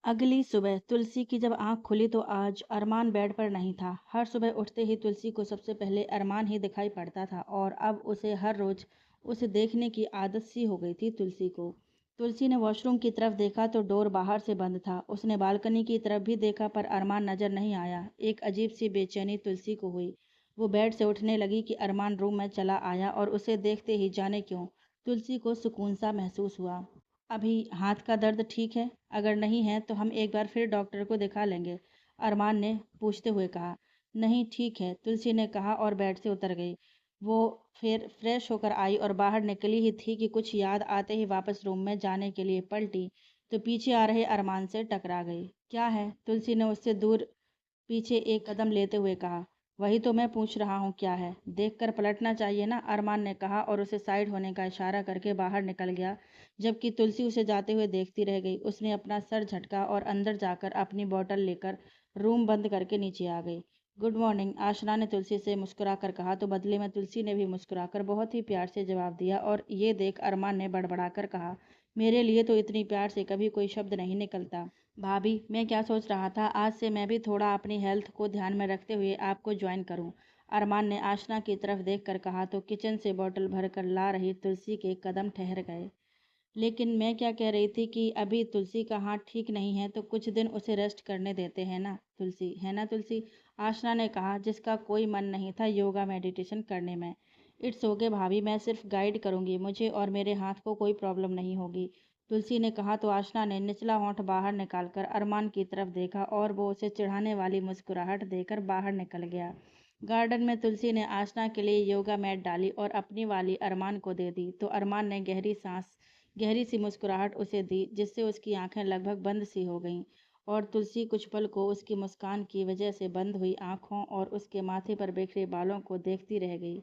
अगली सुबह तुलसी की जब आंख खुली तो आज अरमान बेड पर नहीं था। हर सुबह उठते ही तुलसी को सबसे पहले अरमान ही दिखाई पड़ता था और अब उसे हर रोज उसे देखने की आदत सी हो गई थी तुलसी को। तुलसी ने वॉशरूम की तरफ देखा तो डोर बाहर से बंद था। उसने बालकनी की तरफ भी देखा पर अरमान नजर नहीं आया। एक अजीब सी बेचैनी तुलसी को हुई। वो बेड से उठने लगी कि अरमान रूम में चला आया और उसे देखते ही जाने क्यों तुलसी को सुकून सा महसूस हुआ। अभी हाथ का दर्द ठीक है? अगर नहीं है तो हम एक बार फिर डॉक्टर को दिखा लेंगे, अरमान ने पूछते हुए कहा। नहीं ठीक है, तुलसी ने कहा और बेड से उतर गई। वो फिर फ्रेश होकर आई और बाहर निकली ही थी कि कुछ याद आते ही वापस रूम में जाने के लिए पलटी तो पीछे आ रहे अरमान से टकरा गई। क्या है? तुलसी ने उससे दूर पीछे एक कदम लेते हुए कहा। वही तो मैं पूछ रहा हूँ, क्या है? देखकर पलटना चाहिए ना, अरमान ने कहा और उसे साइड होने का इशारा करके बाहर निकल गया। जबकि तुलसी उसे जाते हुए देखती रह गई। उसने अपना सर झटका और अंदर जाकर अपनी बोतल लेकर रूम बंद करके नीचे आ गई। गुड मॉर्निंग, आशना ने तुलसी से मुस्कुराकर कहा तो बदले में तुलसी ने भी मुस्कुराकर बहुत ही प्यार से जवाब दिया। और ये देख अरमान ने बड़बड़ाकर कहा, मेरे लिए तो इतनी प्यार से कभी कोई शब्द नहीं निकलता। भाभी, मैं क्या सोच रहा था, आज से मैं भी थोड़ा अपनी हेल्थ को ध्यान में रखते हुए आपको ज्वाइन करूं। अरमान ने आशना की तरफ देखकर कहा तो किचन से बोतल भरकर ला रही तुलसी के कदम ठहर गए। लेकिन मैं क्या कह रही थी कि अभी तुलसी का हाथ ठीक नहीं है तो कुछ दिन उसे रेस्ट करने देते हैं ना तुलसी, है ना तुलसी? आशना ने कहा, जिसका कोई मन नहीं था योगा मेडिटेशन करने में। इट्स ओके भाभी, मैं सिर्फ गाइड करूंगी, मुझे और मेरे हाथ को कोई प्रॉब्लम नहीं होगी, तुलसी ने कहा तो आशना ने निचला होंठ बाहर निकालकर अरमान की तरफ देखा और वो उसे चिढ़ाने वाली मुस्कुराहट देकर बाहर निकल गया। गार्डन में तुलसी ने आशना के लिए योगा मैट डाली और अपनी वाली अरमान को दे दी तो अरमान ने गहरी सी मुस्कुराहट उसे दी जिससे उसकी आंखें लगभग बंद सी हो गईं। और तुलसी कुछ पल को उसकी मुस्कान की वजह से बंद हुई आंखों और उसके माथे पर बिखरे बालों को देखती रह गई।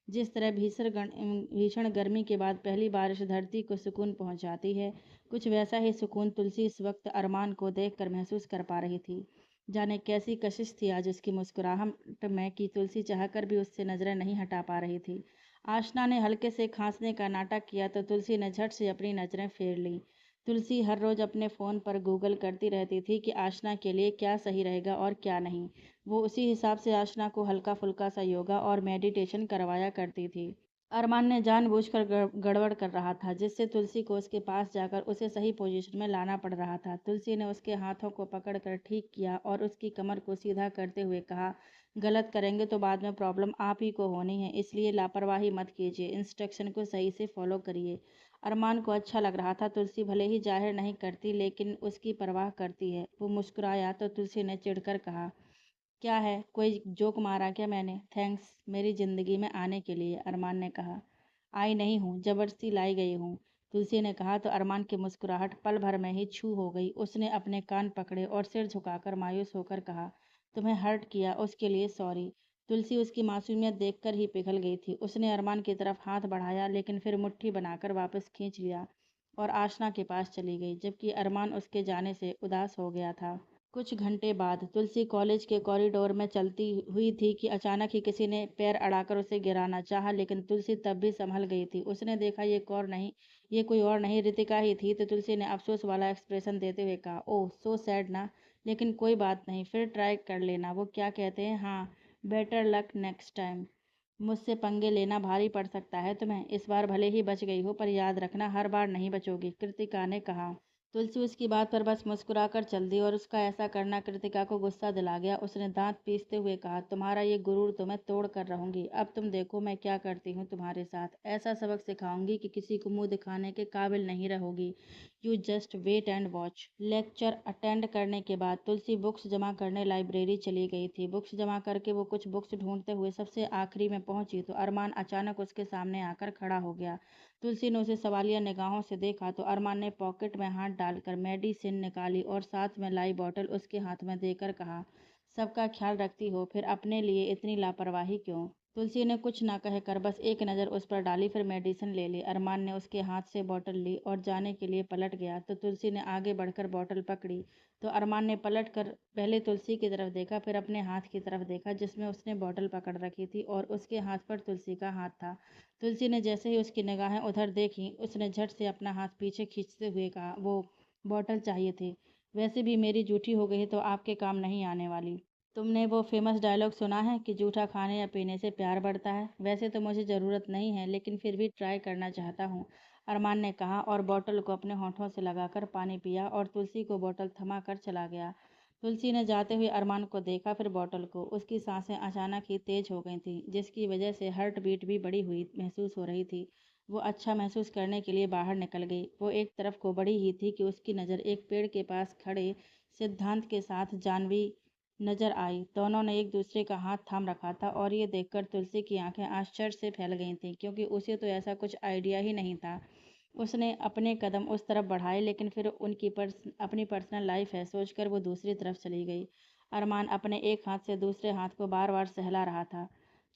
जिस तरह भीषण गर्मी के बाद पहली बारिश धरती को सुकून पहुंचाती है, कुछ वैसा ही सुकून तुलसी इस वक्त अरमान को देखकर महसूस कर पा रही थी। जाने कैसी कशिश थी आज उसकी मुस्कुराहट में कि तुलसी चाहकर भी उससे नजरें नहीं हटा पा रही थी। आशना ने हल्के से खांसने का नाटक किया तो तुलसी ने झट से अपनी नजरें फेर ली। तुलसी हर रोज अपने फ़ोन पर गूगल करती रहती थी कि आशना के लिए क्या सही रहेगा और क्या नहीं। वो उसी हिसाब से आशना को हल्का फुल्का सा योगा और मेडिटेशन करवाया करती थी। अरमान ने जानबूझकर गड़बड़ कर रहा था जिससे तुलसी को उसके पास जाकर उसे सही पोजीशन में लाना पड़ रहा था। तुलसी ने उसके हाथों को पकड़कर ठीक किया और उसकी कमर को सीधा करते हुए कहा, गलत करेंगे तो बाद में प्रॉब्लम आप ही को होनी है, इसलिए लापरवाही मत कीजिए, इंस्ट्रक्शन को सही से फॉलो करिए। अरमान को अच्छा लग रहा था तुलसी भले ही जाहिर नहीं करती लेकिन उसकी परवाह करती है। वो मुस्कुराया तो तुलसी ने चिढ़कर कहा, क्या है, कोई जोक मारा क्या मैंने? थैंक्स मेरी ज़िंदगी में आने के लिए, अरमान ने कहा। आई नहीं हूँ, ज़बरदस्ती लाई गई हूँ, तुलसी ने कहा तो अरमान की मुस्कुराहट पल भर में ही छू हो गई। उसने अपने कान पकड़े और सिर झुकाकर मायूस होकर कहा, तुम्हें हर्ट किया उसके लिए सॉरी। तुलसी उसकी मासूमियत देखकर ही पिघल गई थी। उसने अरमान की तरफ हाथ बढ़ाया लेकिन फिर मुट्ठी बनाकर वापस खींच लिया और आशना के पास चली गई जबकि अरमान उसके जाने से उदास हो गया था। कुछ घंटे बाद तुलसी कॉलेज के कॉरिडोर में चलती हुई थी कि अचानक ही किसी ने पैर अड़ाकर उसे गिराना चाहा लेकिन तुलसी तब भी संभल गई थी। उसने देखा ये कोई और नहीं रितिका ही थी तो तुलसी ने अफसोस वाला एक्सप्रेशन देते हुए कहा, ओह सो सैड ना, लेकिन कोई बात नहीं, फिर ट्राई कर लेना। वो क्या कहते हैं, हाँ, बेटर लक नेक्स्ट टाइम। मुझसे पंगे लेना भारी पड़ सकता है तुम्हें, इस बार भले ही बच गई हो पर याद रखना हर बार नहीं बचोगी, कृतिका ने कहा। तुलसी उसकी बात पर बस मुस्कुराकर चल दी और उसका ऐसा करना कृतिका को गुस्सा दिला गया। उसने दांत पीसते हुए कहा, तुम्हारा ये गुरूर तो मैं तोड़ कर रहूंगी, अब तुम देखो मैं क्या करती हूँ तुम्हारे साथ, ऐसा सबक सिखाऊंगी कि किसी को मुंह दिखाने के काबिल नहीं रहोगी। You just wait and watch. Lecture attend करने के बाद तुलसी बुक्स जमा करने लाइब्रेरी चली गई थी। बुक्स जमा करके वो कुछ बुक्स ढूंढते हुए सबसे आखिरी में पहुंची तो अरमान अचानक उसके सामने आकर खड़ा हो गया। तुलसी ने उसे सवालिया निगाहों से देखा तो अरमान ने पॉकेट में हाथ डालकर मेडिसिन निकाली और साथ में लाई बोतल उसके हाथ में देकर कहा, सबका ख्याल रखती हो फिर अपने लिए इतनी लापरवाही क्यों? तुलसी ने कुछ ना कहकर बस एक नज़र उस पर डाली फिर मेडिसिन ले ली। अरमान ने उसके हाथ से बोतल ली और जाने के लिए पलट गया तो तुलसी ने आगे बढ़कर बोतल पकड़ी तो अरमान ने पलट कर पहले तुलसी की तरफ देखा फिर अपने हाथ की तरफ देखा जिसमें उसने बोतल पकड़ रखी थी और उसके हाथ पर तुलसी का हाथ था। तुलसी ने जैसे ही उसकी निगाहें उधर देखी उसने झट से अपना हाथ पीछे खींचते हुए कहा, वो बोतल चाहिए थी। वैसे भी मेरी जूठी हो गई तो आपके काम नहीं आने वाली। तुमने वो फेमस डायलॉग सुना है कि जूठा खाने या पीने से प्यार बढ़ता है? वैसे तो मुझे ज़रूरत नहीं है, लेकिन फिर भी ट्राई करना चाहता हूँ, अरमान ने कहा और बोतल को अपने होठों से लगाकर पानी पिया और तुलसी को बोतल थमा कर चला गया। तुलसी ने जाते हुए अरमान को देखा, फिर बोतल को। उसकी सांसें अचानक ही तेज हो गई थीं, जिसकी वजह से हार्ट बीट भी बढ़ी हुई महसूस हो रही थी। वो अच्छा महसूस करने के लिए बाहर निकल गई। वो एक तरफ को बढ़ी ही थी कि उसकी नज़र एक पेड़ के पास खड़े सिद्धांत के साथ जानवी नजर आई। दोनों ने एक दूसरे का हाथ थाम रखा था और ये देखकर तुलसी की आंखें आश्चर्य से फैल गई थीं, क्योंकि उसे तो ऐसा कुछ आइडिया ही नहीं था। उसने अपने कदम उस तरफ बढ़ाए, लेकिन फिर अपनी पर्सनल लाइफ है सोचकर वो दूसरी तरफ चली गई। अरमान अपने एक हाथ से दूसरे हाथ को बार बार सहला रहा था।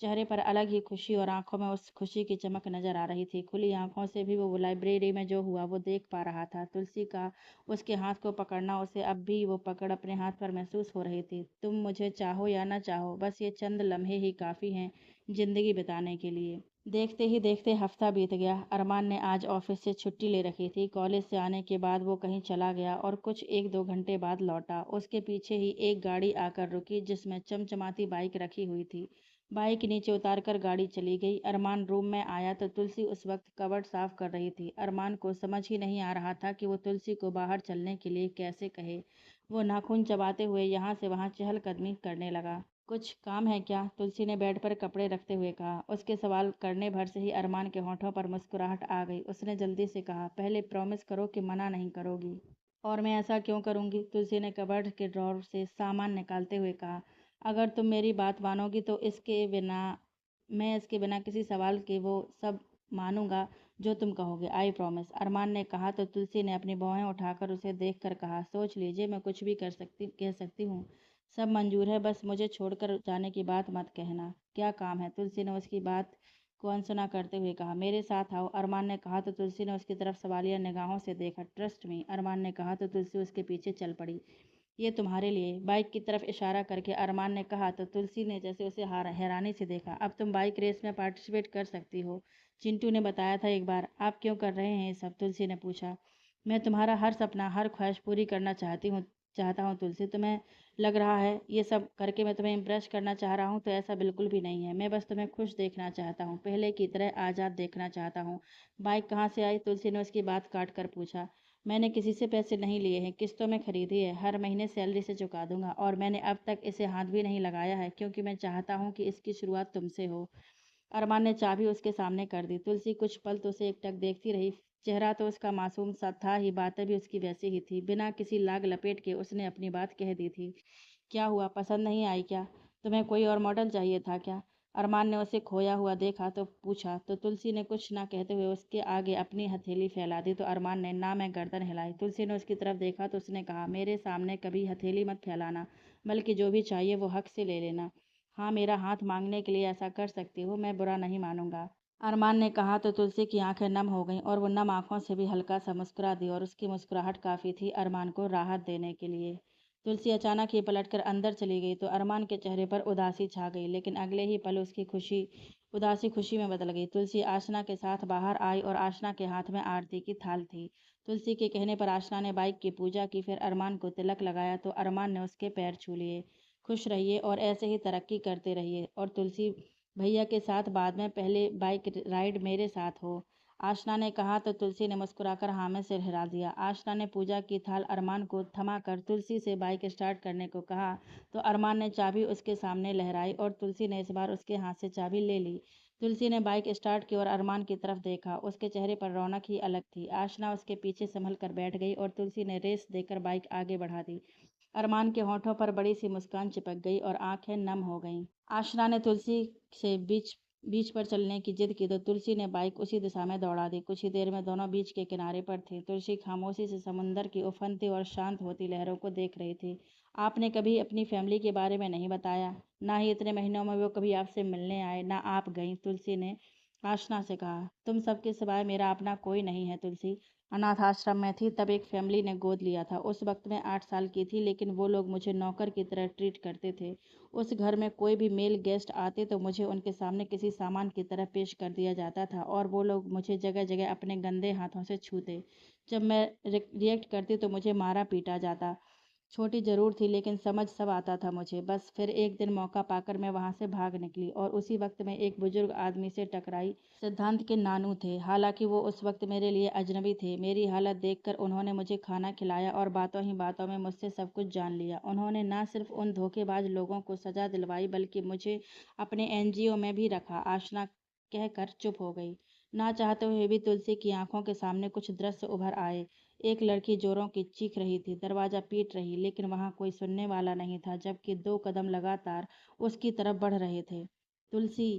चेहरे पर अलग ही खुशी और आंखों में उस खुशी की चमक नजर आ रही थी। खुली आंखों से भी वो लाइब्रेरी में जो हुआ वो देख पा रहा था। तुलसी का उसके हाथ को पकड़ना, उसे अब भी वो पकड़ अपने हाथ पर महसूस हो रही थी। तुम मुझे चाहो या ना चाहो, बस ये चंद लम्हे ही काफ़ी हैं जिंदगी बिताने के लिए। देखते ही देखते हफ्ता बीत गया। अरमान ने आज ऑफिस से छुट्टी ले रखी थी। कॉलेज से आने के बाद वो कहीं चला गया और कुछ 1-2 घंटे बाद लौटा। उसके पीछे ही एक गाड़ी आकर रुकी, जिसमें चमचमाती बाइक रखी हुई थी। बाइक नीचे उतारकर गाड़ी चली गई। अरमान रूम में आया तो तुलसी उस वक्त कबर्ड साफ कर रही थी। अरमान को समझ ही नहीं आ रहा था कि वो तुलसी को बाहर चलने के लिए कैसे कहे। वो नाखून चबाते हुए यहाँ से वहाँ चहलकदमी करने लगा। कुछ काम है क्या? तुलसी ने बेड पर कपड़े रखते हुए कहा। उसके सवाल करने भर से ही अरमान के होठों पर मुस्कुराहट आ गई। उसने जल्दी से कहा, पहले प्रॉमिस करो कि मना नहीं करोगी। और मैं ऐसा क्यों करूंगी? तुलसी ने कबर्ड के ड्रॉर से सामान निकालते हुए कहा। अगर तुम मेरी बात मानोगी तो इसके बिना किसी सवाल के वो सब मानूंगा जो तुम कहोगे। आई प्रॉमिस, अरमान ने कहा तो तुलसी ने अपनी भौहें उठाकर उसे देखकर कहा, सोच लीजिए, मैं कुछ भी कह सकती हूँ। सब मंजूर है, बस मुझे छोड़कर जाने की बात मत कहना। क्या काम है? तुलसी ने उसकी बात को अनसुना करते हुए कहा। मेरे साथ आओ, अरमान ने कहा तो तुलसी ने उसकी तरफ सवालिया निगाहों से देखा। ट्रस्ट मी, अरमान ने कहा तो तुलसी उसके पीछे चल पड़ी। ये तुम्हारे लिए, बाइक की तरफ इशारा करके अरमान ने कहा तो तुलसी ने जैसे उसे हैरानी से देखा। अब तुम बाइक रेस में पार्टिसिपेट कर सकती हो, चिंटू ने बताया था एक बार। आप क्यों कर रहे हैं ये सब? तुलसी ने पूछा। मैं तुम्हारा हर सपना, हर ख्वाहिश पूरी करना चाहता हूँ तुलसी। तुम्हें लग रहा है ये सब करके मैं तुम्हें इम्प्रेस करना चाह रहा हूँ, तो ऐसा बिल्कुल भी नहीं है। मैं बस तुम्हें खुश देखना चाहता हूँ, पहले की तरह आज़ाद देखना चाहता हूँ। बाइक कहाँ से आई? तुलसी ने उसकी बात काट कर पूछा। मैंने किसी से पैसे नहीं लिए हैं, किस्तों में खरीदी है, हर महीने सैलरी से चुका दूंगा। और मैंने अब तक इसे हाथ भी नहीं लगाया है, क्योंकि मैं चाहता हूँ कि इसकी शुरुआत तुमसे हो। अरमान ने चाबी उसके सामने कर दी। तुलसी कुछ पल तो उसे एकटक देखती रही। चेहरा तो उसका मासूम सा था ही, बातें भी उसकी वैसी ही थी। बिना किसी लाग लपेट के उसने अपनी बात कह दी थी। क्या हुआ, पसंद नहीं आई क्या? तुम्हें कोई और मॉडल चाहिए था क्या? अरमान ने उसे खोया हुआ देखा तो पूछा, तो तुलसी ने कुछ ना कहते हुए उसके आगे अपनी हथेली फैला दी। तो अरमान ने ना में गर्दन हिलाई। तुलसी ने उसकी तरफ देखा तो उसने कहा, मेरे सामने कभी हथेली मत फैलाना, बल्कि जो भी चाहिए वो हक से ले लेना। हाँ, मेरा हाथ मांगने के लिए ऐसा कर सकती हो, मैं बुरा नहीं मानूंगा। अरमान ने कहा तो तुलसी की आंखें नम हो गईं और वो नम आंखों से भी हल्का सा मुस्कुरा दी, और उसकी मुस्कुराहट काफ़ी थी अरमान को राहत देने के लिए। तुलसी अचानक ही पलटकर अंदर चली गई तो अरमान के चेहरे पर उदासी छा गई, लेकिन अगले ही पल उसकी उदासी खुशी में बदल गई। तुलसी आशना के साथ बाहर आई और आशना के हाथ में आरती की थाल थी। तुलसी के कहने पर आशना ने बाइक की पूजा की, फिर अरमान को तिलक लगाया तो अरमान ने उसके पैर छू लिए। खुश रहिए और ऐसे ही तरक्की करते रहिए, और तुलसी भैया के साथ बाद में पहले बाइक राइड मेरे साथ हो, आशना ने कहा तो तुलसी ने मुस्कुराकर हाँ में सिर हिला दिया। आशना ने पूजा की थाल अरमान को थमा कर तुलसी से बाइक स्टार्ट करने को कहा तो अरमान ने चाबी उसके सामने लहराई और तुलसी ने इस बार उसके हाथ से चाबी ले ली। तुलसी ने बाइक स्टार्ट की और अरमान की तरफ देखा। उसके चेहरे पर रौनक ही अलग थी। आशना उसके पीछे संभल कर बैठ गई और तुलसी ने रेस देकर बाइक आगे बढ़ा दी। अरमान के होठों पर बड़ी सी मुस्कान चिपक गई और आंखें नम हो गईं। आशना ने तुलसी से बीच बीच पर चलने की जिद की तो तुलसी ने बाइक उसी दिशा में दौड़ा दी। कुछ ही देर में दोनों बीच के किनारे पर थे। तुलसी खामोशी से समुंदर की उफनती और शांत होती लहरों को देख रही थी। आपने कभी अपनी फैमिली के बारे में नहीं बताया, ना ही इतने महीनों में वो कभी आपसे मिलने आए, ना आप गईं, तुलसी ने आशना से कहा। तुम सबके सिवाय मेरा अपना कोई नहीं है तुलसी, अनाथ आश्रम में थी तब एक फैमिली ने गोद लिया था। उस वक्त मैं 8 साल की थी, लेकिन वो लोग मुझे नौकर की तरह ट्रीट करते थे। उस घर में कोई भी मेल गेस्ट आते तो मुझे उनके सामने किसी सामान की तरह पेश कर दिया जाता था और वो लोग मुझे जगह जगह अपने गंदे हाथों से छूते। जब मैं रिएक्ट करती तो मुझे मारा पीटा जाता। छोटी ज़रूर थी, लेकिन समझ सब आता था मुझे। बस फिर एक दिन मौका पाकर मैं वहाँ से भाग निकली और उसी वक्त में एक बुजुर्ग आदमी से टकराई। सिद्धांत के नानू थे, हालांकि वो उस वक्त मेरे लिए अजनबी थे। मेरी हालत देखकर उन्होंने मुझे खाना खिलाया और बातों ही बातों में मुझसे सब कुछ जान लिया। उन्होंने ना सिर्फ उन धोखेबाज लोगों को सजा दिलवाई, बल्कि मुझे अपने एनजीओ में भी रखा। आशना कहकर चुप हो गई। ना चाहते हुए भी तुलसी की आंखों के सामने कुछ दृश्य उभर आए। एक लड़की जोरों की चीख रही थी, दरवाजा पीट रही, लेकिन वहां कोई सुनने वाला नहीं था, जबकि 2 कदम लगातार उसकी तरफ बढ़ रहे थे। तुलसी।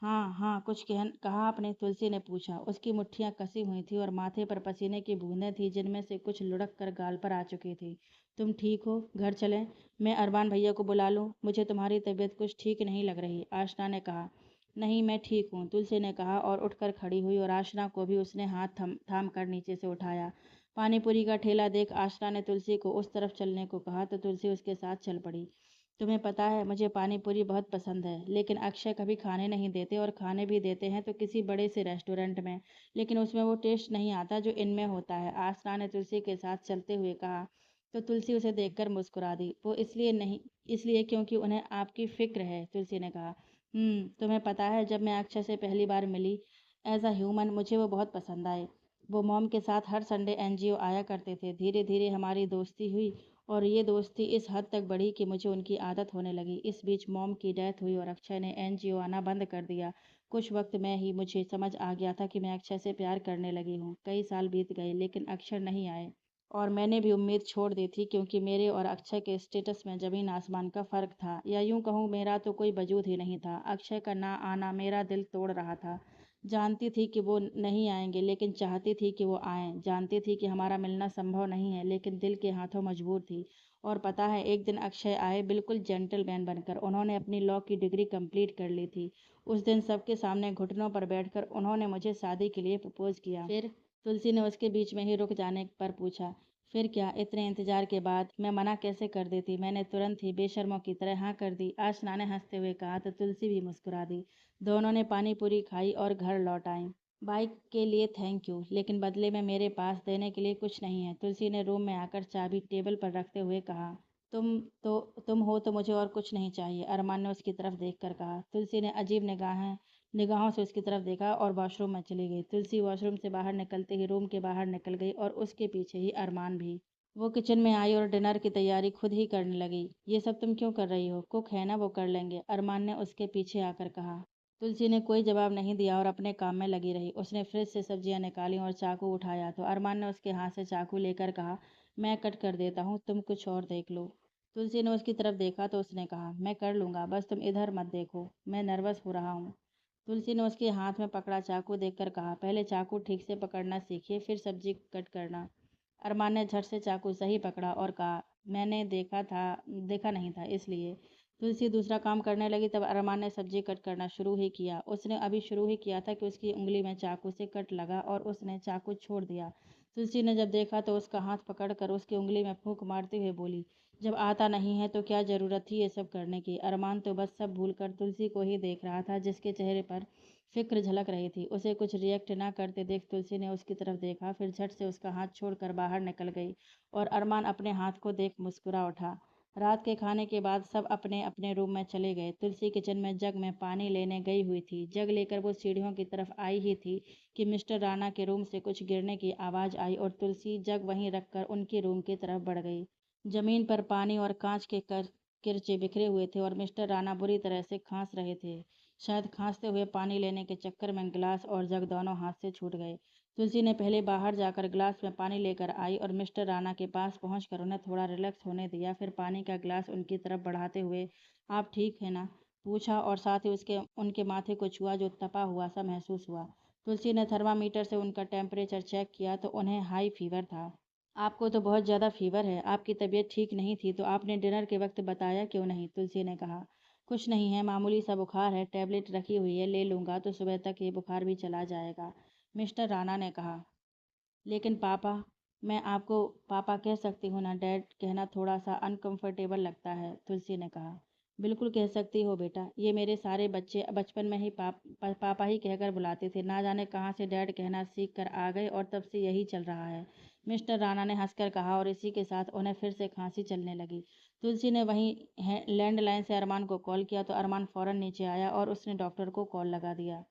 हाँ हाँ, कुछ कहा आपने? तुलसी ने पूछा। उसकी मुट्ठियां कसी हुई थी और माथे पर पसीने की बूंदें थी, जिनमें से कुछ लुढ़क कर गाल पर आ चुकी थी। तुम ठीक हो? घर चलें? मैं अरमान भैया को बुला लूं? मुझे तुम्हारी तबीयत कुछ ठीक नहीं लग रही, आशना ने कहा। नहीं, मैं ठीक हूँ, तुलसी ने कहा और उठकर खड़ी हुई और आशना को भी उसने हाथ थाम कर नीचे से उठाया। पानी पूरी का ठेला देख आशना ने तुलसी को उस तरफ चलने को कहा तो तुलसी उसके साथ चल पड़ी। तुम्हें पता है, मुझे पानी पूरी बहुत पसंद है, लेकिन अक्षय कभी खाने नहीं देते, और खाने भी देते हैं तो किसी बड़े से रेस्टोरेंट में, लेकिन उसमें वो टेस्ट नहीं आता जो इनमें होता है, आशना ने तुलसी के साथ चलते हुए कहा। तो तुलसी उसे देखकर मुस्कुरा दी। वो इसलिए नहीं, इसलिए क्योंकि उन्हें आपकी फिक्र है, तुलसी ने कहा। तुम्हें पता है, जब मैं अक्षय से पहली बार मिली एज अ ह्यूमन, मुझे वो बहुत पसंद आए। वो मॉम के साथ हर संडे एनजीओ आया करते थे। धीरे धीरे हमारी दोस्ती हुई और ये दोस्ती इस हद तक बढ़ी कि मुझे उनकी आदत होने लगी। इस बीच मॉम की डेथ हुई और अक्षय ने एनजीओ आना बंद कर दिया। कुछ वक्त में ही मुझे समझ आ गया था कि मैं अक्षय से प्यार करने लगी हूँ। कई साल बीत गए, लेकिन अक्षय नहीं आए और मैंने भी उम्मीद छोड़ दी थी, क्योंकि मेरे और अक्षय के स्टेटस में ज़मीन आसमान का फ़र्क था, या यूं कहूँ मेरा तो कोई वजूद ही नहीं था। अक्षय का ना आना मेरा दिल तोड़ रहा था। जानती थी कि वो नहीं आएंगे, लेकिन चाहती थी कि वो आएं। जानती थी कि हमारा मिलना संभव नहीं है, लेकिन दिल के हाथों मजबूर थी। और पता है, एक दिन अक्षय आए, बिल्कुल जेंटलमैन बनकर। उन्होंने अपनी लॉ की डिग्री कंप्लीट कर ली थी। उस दिन सबके सामने घुटनों पर बैठकर उन्होंने मुझे शादी के लिए प्रपोज किया। फिर? तुलसी ने उसके बीच में ही रुक जाने पर पूछा। फिर क्या? इतने इंतजार के बाद मैं मना कैसे कर देती? मैंने तुरंत ही बेशर्मों की तरह हाँ कर दी, आशना ने हंसते हुए कहा तो तुलसी भी मुस्कुरा दी। दोनों ने पानी पूरी खाई और घर लौट आए। बाइक के लिए थैंक यू, लेकिन बदले में मेरे पास देने के लिए कुछ नहीं है, तुलसी ने रूम में आकर चाबी टेबल पर रखते हुए कहा। तुम हो तो मुझे और कुछ नहीं चाहिए, अरमान ने उसकी तरफ देखकर कहा। तुलसी ने अजीब निगाहों से उसकी तरफ देखा और वॉशरूम में चली गई। तुलसी वॉशरूम से बाहर निकलते ही रूम के बाहर निकल गई और उसके पीछे ही अरमान भी। वो किचन में आई और डिनर की तैयारी खुद ही करने लगी। ये सब तुम क्यों कर रही हो? कुक है ना, वो कर लेंगे, अरमान ने उसके पीछे आकर कहा। तुलसी ने कोई जवाब नहीं दिया और अपने काम में लगी रही। उसने फ्रिज से सब्जियां निकाली और चाकू उठाया तो अरमान ने उसके हाथ से चाकू लेकर कहा, मैं कट कर देता हूँ, तुम कुछ और देख लो। तुलसी ने उसकी तरफ देखा तो उसने कहा, मैं कर लूँगा, बस तुम इधर मत देखो, मैं नर्वस हो रहा हूँ। तुलसी ने उसके हाथ में पकड़ा चाकू देखकर कहा, पहले चाकू ठीक से पकड़ना सीखिए, फिर सब्जी कट करना। अरमान ने झट से चाकू सही पकड़ा और कहा, मैंने देखा नहीं था, इसलिए। तुलसी दूसरा काम करने लगी तब अरमान ने सब्जी कट करना शुरू ही किया। उसने अभी शुरू ही किया था कि उसकी उंगली में चाकू से कट लगा और उसने चाकू छोड़ दिया। तुलसी ने जब देखा तो उसका हाथ पकड़कर उसकी उंगली में फूंक मारते हुए बोली, जब आता नहीं है तो क्या जरूरत थी ये सब करने की? अरमान तो बस सब भूलकर तुलसी को ही देख रहा था, जिसके चेहरे पर फिक्र झलक रही थी। उसे कुछ रिएक्ट ना करते देख तुलसी ने उसकी तरफ देखा, फिर झट से उसका हाथ छोड़कर बाहर निकल गई और अरमान अपने हाथ को देख मुस्कुरा उठा। रात के खाने के बाद सब अपने अपने रूम में चले गए। तुलसी किचन में जग में पानी लेने गई हुई थी। जग लेकर वो सीढ़ियों की तरफ आई ही थी कि मिस्टर राणा के रूम से कुछ गिरने की आवाज़ आई और तुलसी जग वहीं रखकर उनके रूम की तरफ बढ़ गई। जमीन पर पानी और कांच के किरचे बिखरे हुए थे और मिस्टर राणा बुरी तरह से खांस रहे थे। शायद खांसते हुए पानी लेने के चक्कर में गिलास और जग दोनों हाथ से छूट गए। तुलसी ने पहले बाहर जाकर गिलास में पानी लेकर आई और मिस्टर राणा के पास पहुंचकर उन्हें थोड़ा रिलैक्स होने दिया। फिर पानी का गिलास उनकी तरफ बढ़ाते हुए, आप ठीक है ना, पूछा और साथ ही उसके उनके माथे को छुआ जो तपा हुआ सा महसूस हुआ। तुलसी ने थर्मामीटर से उनका टेम्परेचर चेक किया तो उन्हें हाई फीवर था। आपको तो बहुत ज़्यादा फीवर है, आपकी तबीयत ठीक नहीं थी तो आपने डिनर के वक्त बताया क्यों नहीं? तुलसी ने कहा। कुछ नहीं है, मामूली सा बुखार है, टैबलेट रखी हुई है, ले लूँगा तो सुबह तक ये बुखार भी चला जाएगा, मिस्टर राणा ने कहा। लेकिन पापा, मैं आपको पापा कह सकती हूँ ना? डैड कहना थोड़ा सा अनकंफर्टेबल लगता है, तुलसी ने कहा। बिल्कुल कह सकती हो बेटा, ये मेरे सारे बच्चे बचपन में ही पापा ही कहकर बुलाते थे। ना जाने कहाँ से डैड कहना सीख कर आ गए और तब से यही चल रहा है, मिस्टर राणा ने हंसकर कहा, और इसी के साथ उन्हें फिर से खांसी चलने लगी। तुलसी ने वहीं लैंडलाइन से अरमान को कॉल किया तो अरमान फौरन नीचे आया और उसने डॉक्टर को कॉल लगा दिया।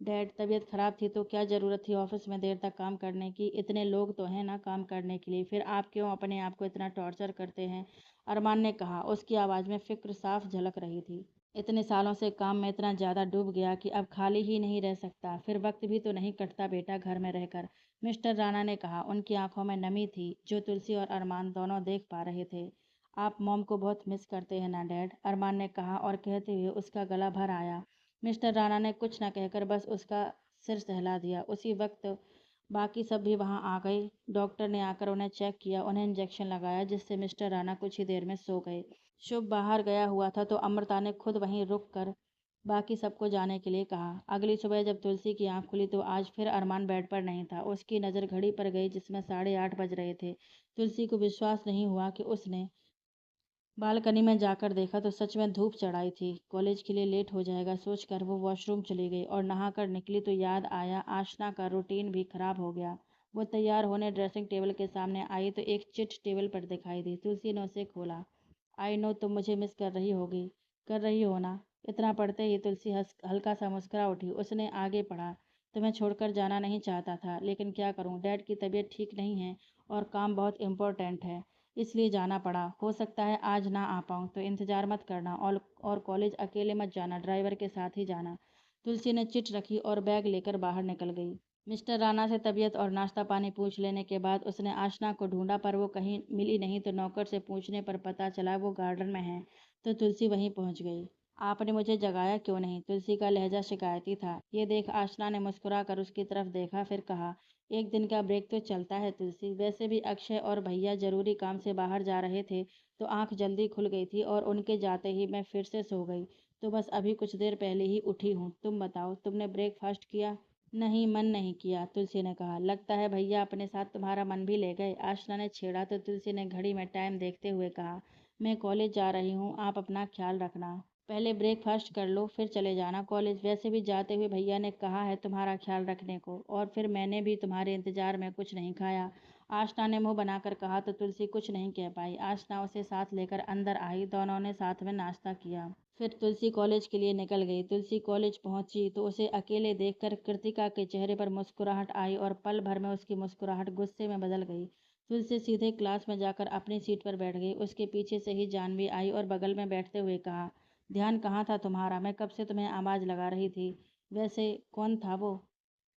डैड, तबीयत खराब थी तो क्या ज़रूरत थी ऑफिस में देर तक काम करने की? इतने लोग तो हैं ना काम करने के लिए, फिर आप क्यों अपने आप को इतना टॉर्चर करते हैं? अरमान ने कहा। उसकी आवाज़ में फिक्र साफ झलक रही थी। इतने सालों से काम में इतना ज़्यादा डूब गया कि अब खाली ही नहीं रह सकता। फिर वक्त भी तो नहीं कटता बेटा घर में रहकर, मिस्टर राणा ने कहा। उनकी आंखों में नमी थी जो तुलसी और अरमान दोनों देख पा रहे थे। आप मॉम को बहुत मिस करते हैं ना डैड? अरमान ने कहा और कहते हुए उसका गला भर आया। मिस्टर राणा ने कुछ न कहकर बस उसका सिर सहला दिया। उसी वक्त बाकी सब भी वहां आ गए। डॉक्टर ने आकर उन्हें चेक किया, उन्हें इंजेक्शन लगाया, जिससे मिस्टर राणा कुछ ही देर में सो गए। शुभ बाहर गया हुआ था तो अमृता ने खुद वहीं रुक कर बाकी सबको जाने के लिए कहा। अगली सुबह जब तुलसी की आंख खुली तो आज फिर अरमान बेड पर नहीं था। उसकी नज़र घड़ी पर गई जिसमें 8:30 बज रहे थे। तुलसी को विश्वास नहीं हुआ कि उसने बालकनी में जाकर देखा तो सच में धूप चढ़ाई थी। कॉलेज के लिए लेट हो जाएगा सोचकर वो वॉशरूम चली गई और नहाकर निकली तो याद आया आशना का रूटीन भी खराब हो गया। वो तैयार होने ड्रेसिंग टेबल के सामने आई तो एक चिट टेबल पर दिखाई दी। तुलसी ने उसे खोला। आई नो तुम मुझे मिस कर रही होगी, कर रही हो ना? इतना पढ़ते ही तुलसी हल्का सा मुस्कुरा उठी। उसने आगे पढ़ा। तुम्हें छोड़कर जाना नहीं चाहता था, लेकिन क्या करूं, डैड की तबीयत ठीक नहीं है और काम बहुत इम्पोर्टेंट है, इसलिए जाना पड़ा। हो सकता है आज ना आ पाऊँ तो इंतज़ार मत करना, और कॉलेज अकेले मत जाना, ड्राइवर के साथ ही जाना। तुलसी ने चिट रखी और बैग लेकर बाहर निकल गई। मिस्टर राणा से तबीयत और नाश्ता पानी पूछ लेने के बाद उसने आशना को ढूंढा पर वो कहीं मिली नहीं तो नौकर से पूछने पर पता चला वो गार्डन में है। तो तुलसी वहीं पहुंच गई। आपने मुझे जगाया क्यों नहीं? तुलसी का लहजा शिकायती था। ये देख आशना ने मुस्कुरा कर उसकी तरफ देखा, फिर कहा, एक दिन का ब्रेक तो चलता है तुलसी। वैसे भी अक्षय और भैया जरूरी काम से बाहर जा रहे थे तो आंख जल्दी खुल गई थी और उनके जाते ही मैं फिर से सो गई। तो बस अभी कुछ देर पहले ही उठी हूँ। तुम बताओ, तुमने ब्रेकफास्ट किया? नहीं, मन नहीं किया, तुलसी ने कहा। लगता है भैया अपने साथ तुम्हारा मन भी ले गए, आशना ने छेड़ा तो तुलसी ने घड़ी में टाइम देखते हुए कहा, मैं कॉलेज जा रही हूँ, आप अपना ख्याल रखना। पहले ब्रेकफास्ट कर लो फिर चले जाना कॉलेज। वैसे भी जाते हुए भैया ने कहा है तुम्हारा ख्याल रखने को, और फिर मैंने भी तुम्हारे इंतजार में कुछ नहीं खाया, आशना ने मुंह बनाकर कहा तो तुलसी कुछ नहीं कह पाई। आशना उसे साथ लेकर अंदर आई। दोनों ने साथ में नाश्ता किया। फिर तुलसी कॉलेज के लिए निकल गई। तुलसी कॉलेज पहुंची तो उसे अकेले देखकर कृतिका के चेहरे पर मुस्कुराहट आई और पल भर में उसकी मुस्कुराहट गुस्से में बदल गई। तुलसी सीधे क्लास में जाकर अपनी सीट पर बैठ गई। उसके पीछे से ही जानवी आई और बगल में बैठते हुए कहा, ध्यान कहाँ था तुम्हारा? मैं कब से तुम्हें आवाज़ लगा रही थी। वैसे कौन था वो?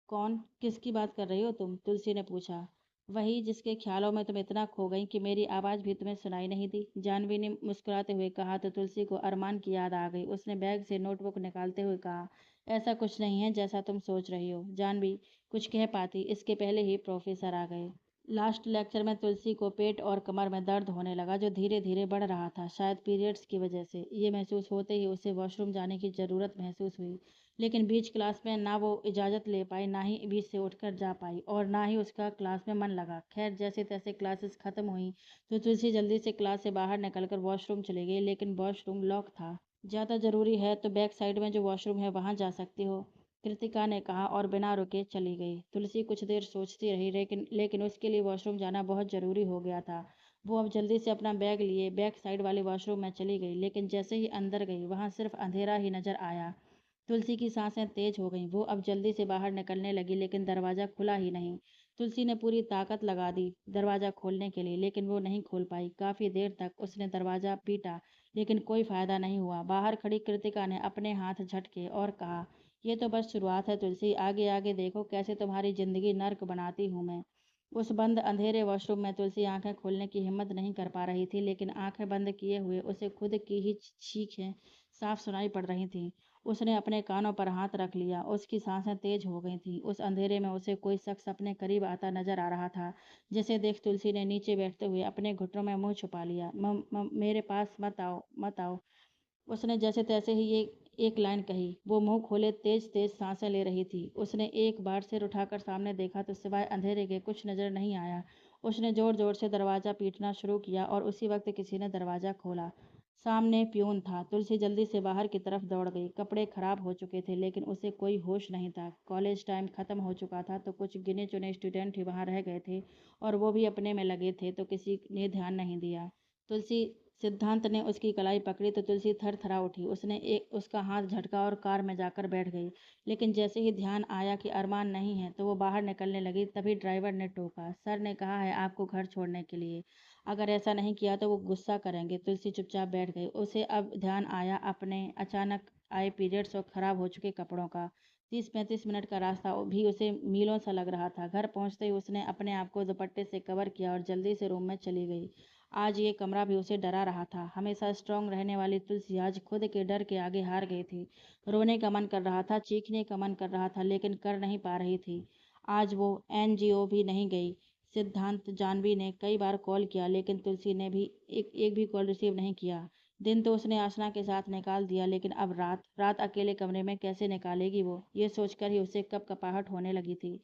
कौन? किसकी बात कर रही हो तुम? तुलसी ने पूछा। वही जिसके ख्यालों में तुम इतना खो गई कि मेरी आवाज़ भी तुम्हें सुनाई नहीं दी, जानवी ने मुस्कुराते हुए कहा तो तुलसी को अरमान की याद आ गई। उसने बैग से नोटबुक निकालते हुए कहा, ऐसा कुछ नहीं है जैसा तुम सोच रही हो। जानवी कुछ कह पाती इसके पहले ही प्रोफेसर आ गए। लास्ट लेक्चर में तुलसी को पेट और कमर में दर्द होने लगा जो धीरे धीरे बढ़ रहा था, शायद पीरियड्स की वजह से। ये महसूस होते ही उसे वॉशरूम जाने की ज़रूरत महसूस हुई, लेकिन बीच क्लास में ना वो इजाज़त ले पाई, ना ही बीच से उठकर जा पाई, और ना ही उसका क्लास में मन लगा। खैर जैसे तैसे क्लासेस ख़त्म हुई तो तुलसी जल्दी से क्लास से बाहर निकलकर वॉशरूम चली गई, लेकिन वॉशरूम लॉक था। ज़्यादा ज़रूरी है तो बैक साइड में जो वॉशरूम है वहाँ जा सकती हो, कृतिका ने कहा और बिना रुके चली गई। तुलसी कुछ देर सोचती रही, लेकिन उसके लिए वॉशरूम जाना बहुत ज़रूरी हो गया था। वो अब जल्दी से अपना बैग लिए बैक साइड वाले वॉशरूम में चली गई, लेकिन जैसे ही अंदर गई वहाँ सिर्फ अंधेरा ही नजर आया। तुलसी की सांसें तेज हो गईं। वो अब जल्दी से बाहर निकलने लगी, लेकिन दरवाज़ा खुला ही नहीं। तुलसी ने पूरी ताकत लगा दी दरवाज़ा खोलने के लिए, लेकिन वो नहीं खोल पाई। काफ़ी देर तक उसने दरवाज़ा पीटा, लेकिन कोई फायदा नहीं हुआ। बाहर खड़ी कृतिका ने अपने हाथ झटके और कहा, ये तो बस शुरुआत है तुलसी, आगे आगे देखो कैसे तुम्हारी जिंदगी नर्क बनाती हूँ मैं। उस बंद अंधेरे वॉशरूम में तुलसी आंखें खोलने की हिम्मत नहीं कर पा रही थी, लेकिन आंखें बंद किए हुए उसे खुद की ही चीखें साफ सुनाई पड़ रही थीं। उसने अपने कानों पर हाथ रख लिया। उसकी सांसें तेज हो गई थीं। उस अंधेरे में उसे कोई शख्स अपने करीब आता नजर आ रहा था, जिसे देख तुलसी ने नीचे बैठते हुए अपने घुटनों में मुंह छुपा लिया। मेरे पास मत आओ, मत आओ, उसने जैसे तैसे ही ये एक लाइन कही। वो मुंह खोले तेज तेज सांसें ले रही थी। उसने एक बार सिर उठाकर सामने देखा तो सिवाय अंधेरे के कुछ नजर नहीं आया। उसने जोर जोर से दरवाजा पीटना शुरू किया और उसी वक्त किसी ने दरवाजा खोला। सामने प्यून था। तुलसी जल्दी से बाहर की तरफ दौड़ गई। कपड़े खराब हो चुके थे लेकिन उसे कोई होश नहीं था। कॉलेज टाइम खत्म हो चुका था तो कुछ गिने चुने स्टूडेंट ही वहां रह गए थे और वो भी अपने में लगे थे तो किसी ने ध्यान नहीं दिया। तुलसी सिद्धांत ने उसकी कलाई पकड़ी तो तुलसी थरथरा उठी। उसने एक उसका हाथ झटका और कार में जाकर बैठ गई। लेकिन जैसे ही ध्यान आया कि अरमान नहीं है तो वो बाहर निकलने लगी। तभी ड्राइवर ने टोका। सर ने कहा है आपको घर छोड़ने के लिए। अगर ऐसा नहीं किया तो वो गुस्सा करेंगे। तुलसी चुपचाप बैठ गई। उसे अब ध्यान आया अपने अचानक आए पीरियड्स और खराब हो चुके कपड़ों का। 30-35 मिनट का रास्ता भी उसे मीलों सा लग रहा था। घर पहुंचते ही उसने अपने आप को दुपट्टे से कवर किया और जल्दी से रूम में चली गई। आज ये कमरा भी उसे डरा रहा था। हमेशा स्ट्रांग रहने वाली तुलसी आज खुद के डर के आगे हार गई थी। रोने का मन कर रहा था, चीखने का मन कर रहा था लेकिन कर नहीं पा रही थी। आज वो एनजीओ भी नहीं गई। सिद्धांत जानवी ने कई बार कॉल किया लेकिन तुलसी ने भी एक भी कॉल रिसीव नहीं किया। दिन तो उसने आसना के साथ निकाल दिया लेकिन अब रात रात अकेले कमरे में कैसे निकालेगी वो, ये सोचकर ही उसे कपकपाहट होने लगी थी।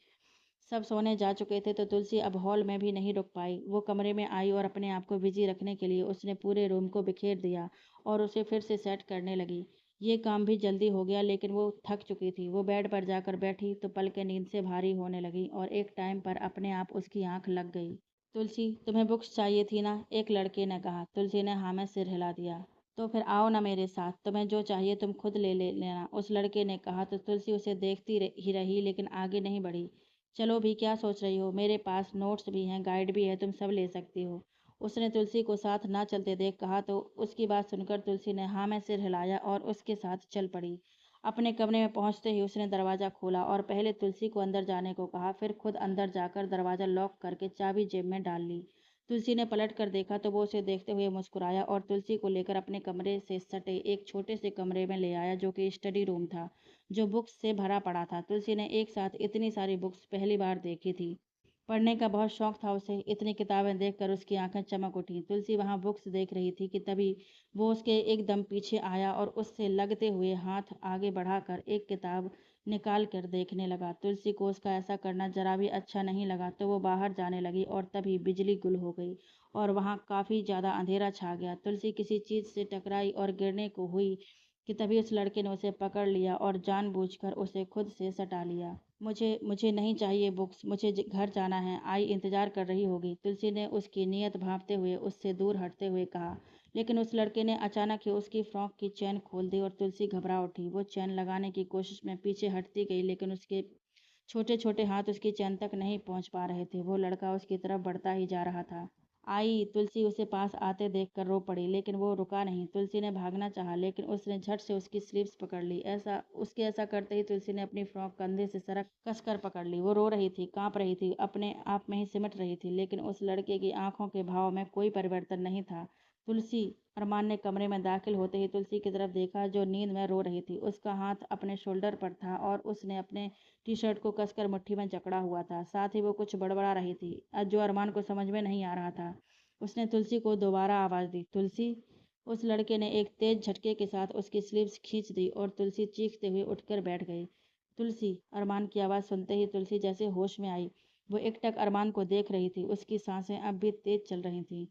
सब सोने जा चुके थे तो तुलसी अब हॉल में भी नहीं रुक पाई। वो कमरे में आई और अपने आप को बिजी रखने के लिए उसने पूरे रूम को बिखेर दिया और उसे फिर से सेट करने लगी। ये काम भी जल्दी हो गया लेकिन वो थक चुकी थी। वो बेड पर जाकर बैठी तो पलकें नींद से भारी होने लगी और एक टाइम पर अपने आप उसकी आंख लग गई। तुलसी, तुम्हें बुक्स चाहिए थी ना? एक लड़के ने कहा। तुलसी ने हाँ में सिर हिला दिया। तो फिर आओ ना मेरे साथ, तुम्हें जो चाहिए तुम खुद ले लेना, उस लड़के ने कहा। तो तुलसी उसे देखती ही रही लेकिन आगे नहीं बढ़ी। चलो भी, क्या सोच रही हो? मेरे पास नोट्स भी हैं, गाइड भी है, तुम सब ले सकती हो। उसने तुलसी को साथ ना चलते देख कहा तो उसकी बात सुनकर तुलसी ने हाँ में सिर हिलाया और उसके साथ चल पड़ी। अपने कमरे में पहुंचते ही उसने दरवाज़ा खोला और पहले तुलसी को अंदर जाने को कहा, फिर खुद अंदर जाकर दरवाज़ा लॉक करके चाबी जेब में डाल ली। तुलसी ने पलट कर देखा तो वो उसे देखते हुए मुस्कुराया और तुलसी को लेकर अपने कमरे से सटे एक छोटे से कमरे में ले आया जो कि स्टडी रूम था, जो बुक्स से भरा पड़ा था। तुलसी ने एक साथ इतनी सारी बुक्स पहली बार देखी थी। पढ़ने का बहुत शौक था उसे। इतनी किताबें देखकर उसकी आंखें चमक उठी। तुलसी वहां बुक्स देख रही थी कि तभी वो उसके एकदम पीछे आया और उससे लगते हुए हाथ आगे बढ़ाकर एक किताब निकाल कर देखने लगा। तुलसी को उसका ऐसा करना जरा भी अच्छा नहीं लगा तो वो बाहर जाने लगी और तभी बिजली गुल हो गई और वहां काफी ज्यादा अंधेरा छा गया। तुलसी किसी चीज से टकराई और गिरने को हुई कि तभी उस लड़के ने उसे पकड़ लिया और जानबूझकर उसे खुद से सटा लिया। मुझे मुझे नहीं चाहिए बुक्स, मुझे घर जाना है, आई इंतजार कर रही होगी, तुलसी ने उसकी नीयत भांपते हुए उससे दूर हटते हुए कहा। लेकिन उस लड़के ने अचानक ही उसकी फ्रॉक की चैन खोल दी और तुलसी घबरा उठी। वो चैन लगाने की कोशिश में पीछे हटती गई लेकिन उसके छोटे छोटे हाथ उसकी चैन तक नहीं पहुंच पा रहे थे। वो लड़का उसकी तरफ बढ़ता ही जा रहा था। आई, तुलसी उसे पास आते देखकर रो पड़ी लेकिन वो रुका नहीं। तुलसी ने भागना चाहा लेकिन उसने झट से उसकी स्लीव्स पकड़ ली। ऐसा करते ही तुलसी ने अपनी फ्रॉक कंधे से सरक कसकर पकड़ ली। वो रो रही थी, कांप रही थी, अपने आप में ही सिमट रही थी लेकिन उस लड़के की आंखों के भाव में कोई परिवर्तन नहीं था। तुलसी, अरमान ने कमरे में दाखिल होते ही तुलसी की तरफ देखा जो नींद में रो रही थी। उसका हाथ अपने शोल्डर पर था और उसने अपने टी शर्ट को कसकर मुट्ठी में जकड़ा हुआ था। साथ ही वो कुछ बड़बड़ा रही थी जो अरमान को समझ में नहीं आ रहा था। उसने तुलसी को दोबारा आवाज दी, तुलसी। उस लड़के ने एक तेज झटके के साथ उसकी स्लीव्स खींच दी और तुलसी चीखते हुए उठकर बैठ गई। तुलसी, अरमान की आवाज सुनते ही तुलसी जैसे होश में आई। वो एकटक अरमान को देख रही थी। उसकी सांसें अब भी तेज चल रही थीं।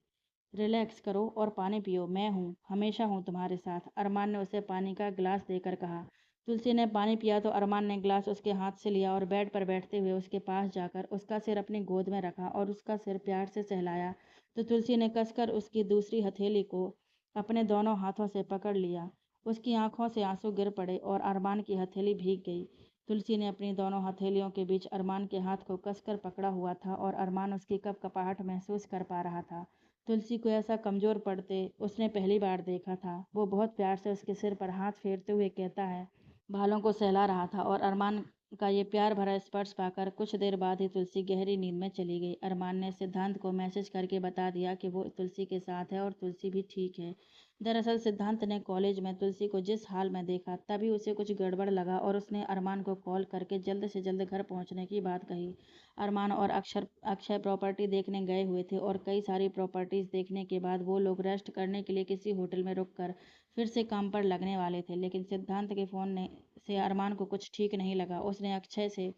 रिलैक्स करो और पानी पियो, मैं हूँ, हमेशा हूँ तुम्हारे साथ, अरमान ने उसे पानी का गिलास देकर कहा। तुलसी ने पानी पिया तो अरमान ने गिलास उसके हाथ से लिया और बेड पर बैठते हुए उसके पास जाकर उसका सिर अपनी गोद में रखा और उसका सिर प्यार से सहलाया। तो तुलसी ने कसकर उसकी दूसरी हथेली को अपने दोनों हाथों से पकड़ लिया। उसकी आंखों से आंसू गिर पड़े और अरमान की हथेली भीग गई। तुलसी ने अपनी दोनों हथेलियों के बीच अरमान के हाथ को कसकर पकड़ा हुआ था और अरमान उसकी कपकपाहट महसूस कर पा रहा था। तुलसी को ऐसा कमजोर पड़ते उसने पहली बार देखा था। वो बहुत प्यार से उसके सिर पर हाथ फेरते हुए कहता है, बालों को सहला रहा था और अरमान का ये प्यार भरा स्पर्श पाकर कुछ देर बाद ही तुलसी गहरी नींद में चली गई। अरमान ने सिद्धांत को मैसेज करके बता दिया कि वो तुलसी के साथ है और तुलसी भी ठीक है। दरअसल सिद्धांत ने कॉलेज में तुलसी को जिस हाल में देखा तभी उसे कुछ गड़बड़ लगा और उसने अरमान को कॉल करके जल्द से जल्द घर पहुंचने की बात कही। अरमान और अक्षर अक्षय प्रॉपर्टी देखने गए हुए थे और कई सारी प्रॉपर्टीज देखने के बाद वो लोग रेस्ट करने के लिए किसी होटल में रुककर फिर से काम पर लगने वाले थे। लेकिन सिद्धांत के फ़ोन ने से अरमान को कुछ ठीक नहीं लगा। उसने अक्षय से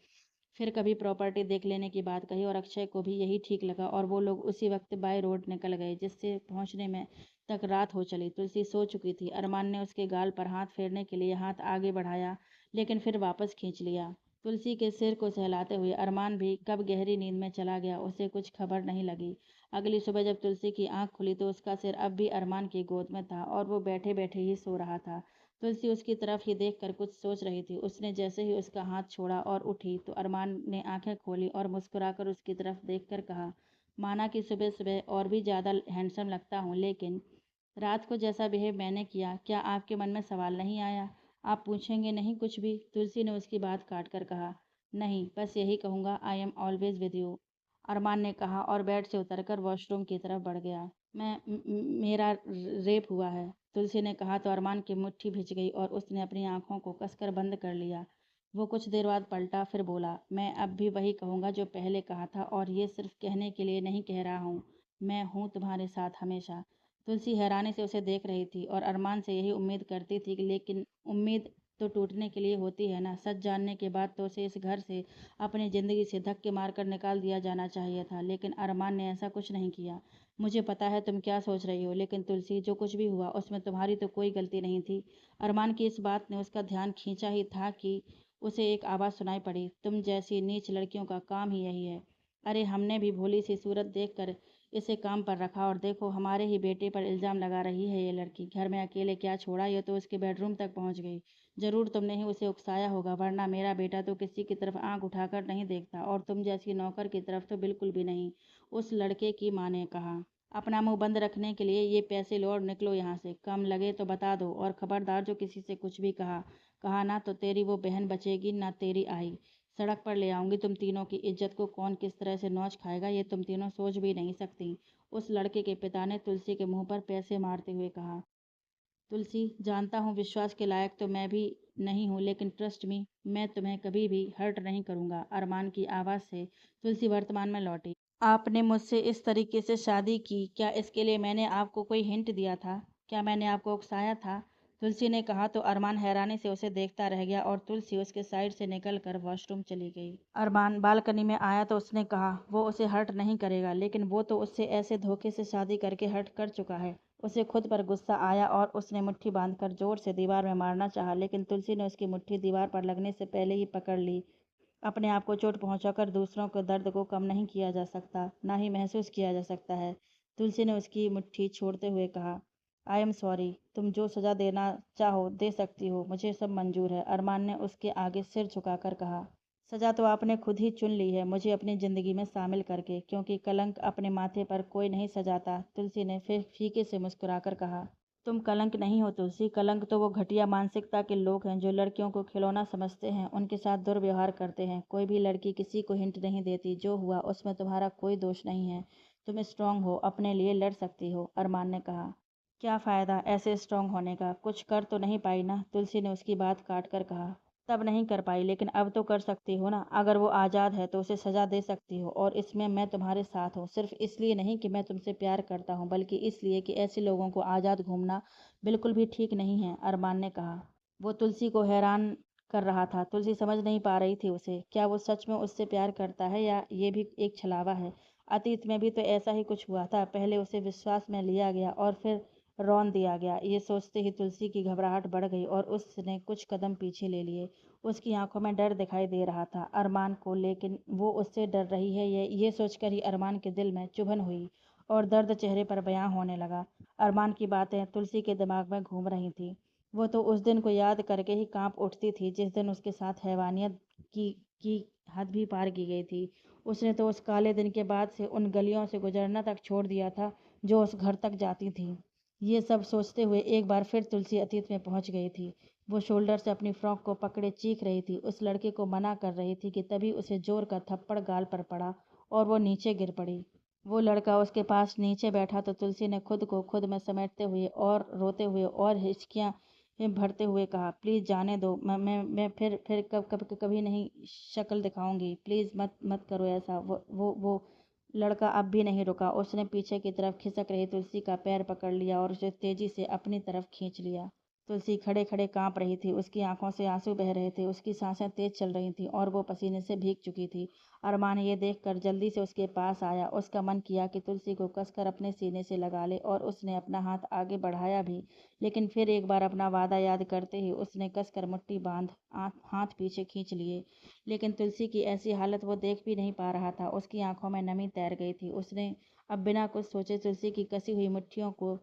फिर कभी प्रॉपर्टी देख लेने की बात कही और अक्षय को भी यही ठीक लगा और वो लोग उसी वक्त बाय रोड निकल गए, जिससे पहुंचने में तक रात हो चली। तुलसी सो चुकी थी। अरमान ने उसके गाल पर हाथ फेरने के लिए हाथ आगे बढ़ाया, लेकिन फिर वापस खींच लिया। तुलसी के सिर को सहलाते हुए अरमान भी कब गहरी नींद में चला गया, उसे कुछ खबर नहीं लगी। अगली सुबह जब तुलसी की आंख खुली तो उसका सिर अब भी अरमान की गोद में था और वो बैठे बैठे ही सो रहा था। तुलसी उसकी तरफ ही देखकर कुछ सोच रही थी। उसने जैसे ही उसका हाथ छोड़ा और उठी तो अरमान ने आंखें खोली और मुस्कुराकर उसकी तरफ देखकर कहा, माना कि सुबह सुबह और भी ज़्यादा हैंडसम लगता हूँ, लेकिन रात को जैसा बिहेव मैंने किया, क्या आपके मन में सवाल नहीं आया? आप पूछेंगे नहीं कुछ भी? तुलसी ने उसकी बात काट कर कहा, नहीं, बस यही कहूँगा, I am always with you. Arman ने कहा और बेड से उतरकर वॉशरूम की तरफ बढ़ गया। मेरा रेप हुआ है, तुलसी ने कहा तो अरमान की मुट्ठी भिंच गई और उसने अपनी आंखों को कसकर बंद कर लिया। वो कुछ देर बाद पलटा, फिर बोला, मैं अब भी वही कहूँगा जो पहले कहा था और ये सिर्फ कहने के लिए नहीं कह रहा हूँ, मैं हूँ तुम्हारे साथ हमेशा। तुलसी हैरानी से उसे देख रही थी और अरमान से यही उम्मीद करती थी, लेकिन उम्मीद तो टूटने के लिए होती है ना। सच जानने के बाद तो उसे इस घर से, अपनी ज़िंदगी से धक्के मारकर निकाल दिया जाना चाहिए था, लेकिन अरमान ने ऐसा कुछ नहीं किया। मुझे पता है तुम क्या सोच रही हो, लेकिन तुलसी, जो कुछ भी हुआ उसमें तुम्हारी तो कोई गलती नहीं थी। अरमान की इस बात ने उसका ध्यान खींचा ही था कि उसे एक आवाज़ सुनाई पड़ी, तुम जैसी नीच लड़कियों का काम ही यही है। अरे हमने भी भोली सी सूरत देखकर इसे काम पर रखा और देखो हमारे ही बेटे पर इल्ज़ाम लगा रही है ये लड़की। घर में अकेले क्या छोड़ा, ये तो उसके बेडरूम तक पहुंच गई। ज़रूर तुमने ही उसे उकसाया होगा, वरना मेरा बेटा तो किसी की तरफ आंख उठाकर नहीं देखता और तुम जैसी नौकर की तरफ तो बिल्कुल भी नहीं। उस लड़के की माँ ने कहा, अपना मुंह बंद रखने के लिए ये पैसे लो और निकलो यहाँ से। कम लगे तो बता दो और खबरदार जो किसी से कुछ भी कहा कहा ना तो तेरी वो बहन बचेगी ना तेरी आई। सड़क पर ले आऊंगी तुम तीनों की इज्जत को। कौन किस तरह से नौच खाएगा ये तुम तीनों सोच भी नहीं सकती। उस लड़के के पिता ने तुलसी के मुंह पर पैसे मारते हुए कहा। तुलसी, जानता हूँ विश्वास के लायक तो मैं भी नहीं हूँ, लेकिन ट्रस्ट मी, मैं तुम्हें कभी भी हर्ट नहीं करूँगा। अरमान की आवाज़ से तुलसी वर्तमान में लौटी। आपने मुझसे इस तरीके से शादी की, क्या इसके लिए मैंने आपको कोई हिंट दिया था? क्या मैंने आपको उकसाया था? तुलसी ने कहा तो अरमान हैरानी से उसे देखता रह गया और तुलसी उसके साइड से निकलकर वॉशरूम चली गई। अरमान बालकनी में आया तो उसने कहा, वो उसे हर्ट नहीं करेगा, लेकिन वो तो उससे ऐसे धोखे से शादी करके हर्ट कर चुका है। उसे खुद पर गुस्सा आया और उसने मुट्ठी बांधकर जोर से दीवार में मारना चाहा, लेकिन तुलसी ने उसकी मुट्ठी दीवार पर लगने से पहले ही पकड़ ली। अपने आप को चोट पहुंचाकर दूसरों के दर्द को कम नहीं किया जा सकता, ना ही महसूस किया जा सकता है। तुलसी ने उसकी मुट्ठी छोड़ते हुए कहा, आई एम सॉरी, तुम जो सज़ा देना चाहो दे सकती हो, मुझे सब मंजूर है। अरमान ने उसके आगे सिर झुकाकर कहा, सज़ा तो आपने खुद ही चुन ली है मुझे अपनी ज़िंदगी में शामिल करके, क्योंकि कलंक अपने माथे पर कोई नहीं सजाता। तुलसी ने फिर फीके से मुस्कुराकर कहा, तुम कलंक नहीं हो तुलसी, कलंक तो वो घटिया मानसिकता के लोग हैं जो लड़कियों को खिलौना समझते हैं, उनके साथ दुर्व्यवहार करते हैं। कोई भी लड़की किसी को हिंट नहीं देती, जो हुआ उसमें तुम्हारा कोई दोष नहीं है। तुम स्ट्रांग हो, अपने लिए लड़ सकती हो। अरमान ने कहा, क्या फ़ायदा ऐसे स्ट्रांग होने का, कुछ कर तो नहीं पाई ना? तुलसी ने उसकी बात काट कर कहा, तब नहीं कर पाई, लेकिन अब तो कर सकती हो ना। अगर वो आज़ाद है तो उसे सज़ा दे सकती हो और इसमें मैं तुम्हारे साथ हूँ। सिर्फ इसलिए नहीं कि मैं तुमसे प्यार करता हूँ, बल्कि इसलिए कि ऐसे लोगों को आज़ाद घूमना बिल्कुल भी ठीक नहीं है। अरमान ने कहा। वो तुलसी को हैरान कर रहा था। तुलसी समझ नहीं पा रही थी उसे, क्या वो सच में उससे प्यार करता है या ये भी एक छलावा है। अतीत में भी तो ऐसा ही कुछ हुआ था, पहले उसे विश्वास में लिया गया और फिर रौंद दिया गया। ये सोचते ही तुलसी की घबराहट बढ़ गई और उसने कुछ कदम पीछे ले लिए। उसकी आंखों में डर दिखाई दे रहा था अरमान को, लेकिन वो उससे डर रही है ये सोचकर ही अरमान के दिल में चुभन हुई और दर्द चेहरे पर बयां होने लगा। अरमान की बातें तुलसी के दिमाग में घूम रही थी। वो तो उस दिन को याद करके ही कांप उठती थी जिस दिन उसके साथ हैवानियत की हद भी पार की गई थी। उसने तो उस काले दिन के बाद से उन गलियों से गुजरना तक छोड़ दिया था जो उस घर तक जाती थी। ये सब सोचते हुए एक बार फिर तुलसी अतीत में पहुंच गई थी। वो शोल्डर से अपनी फ्रॉक को पकड़े चीख रही थी, उस लड़के को मना कर रही थी कि तभी उसे जोर का थप्पड़ गाल पर पड़ा और वो नीचे गिर पड़ी। वो लड़का उसके पास नीचे बैठा तो तुलसी ने खुद को खुद में समेटते हुए और रोते हुए और हिचकियां भरते हुए कहा, प्लीज़ जाने दो, मैं फिर कभी नहीं शक्ल दिखाऊंगी, प्लीज़ मत मत करो ऐसा। वो लड़का अब भी नहीं रुका। उसने पीछे की तरफ खिसक रही तुलसी का पैर पकड़ लिया और उसे तेजी से अपनी तरफ खींच लिया। तुलसी खड़े खड़े कांप रही थी, उसकी आंखों से आंसू बह रहे थे, उसकी सांसें तेज चल रही थीं और वो पसीने से भीग चुकी थी। अरमान ये देखकर जल्दी से उसके पास आया। उसका मन किया कि तुलसी को कसकर अपने सीने से लगा ले और उसने अपना हाथ आगे बढ़ाया भी, लेकिन फिर एक बार अपना वादा याद करते ही उसने कसकर मुट्ठी बांध हाथ पीछे खींच लिए। लेकिन तुलसी की ऐसी हालत वो देख भी नहीं पा रहा था। उसकी आंखों में नमी तैर गई थी। उसने अब बिना कुछ सोचे तुलसी की कसी हुई मुट्ठियों को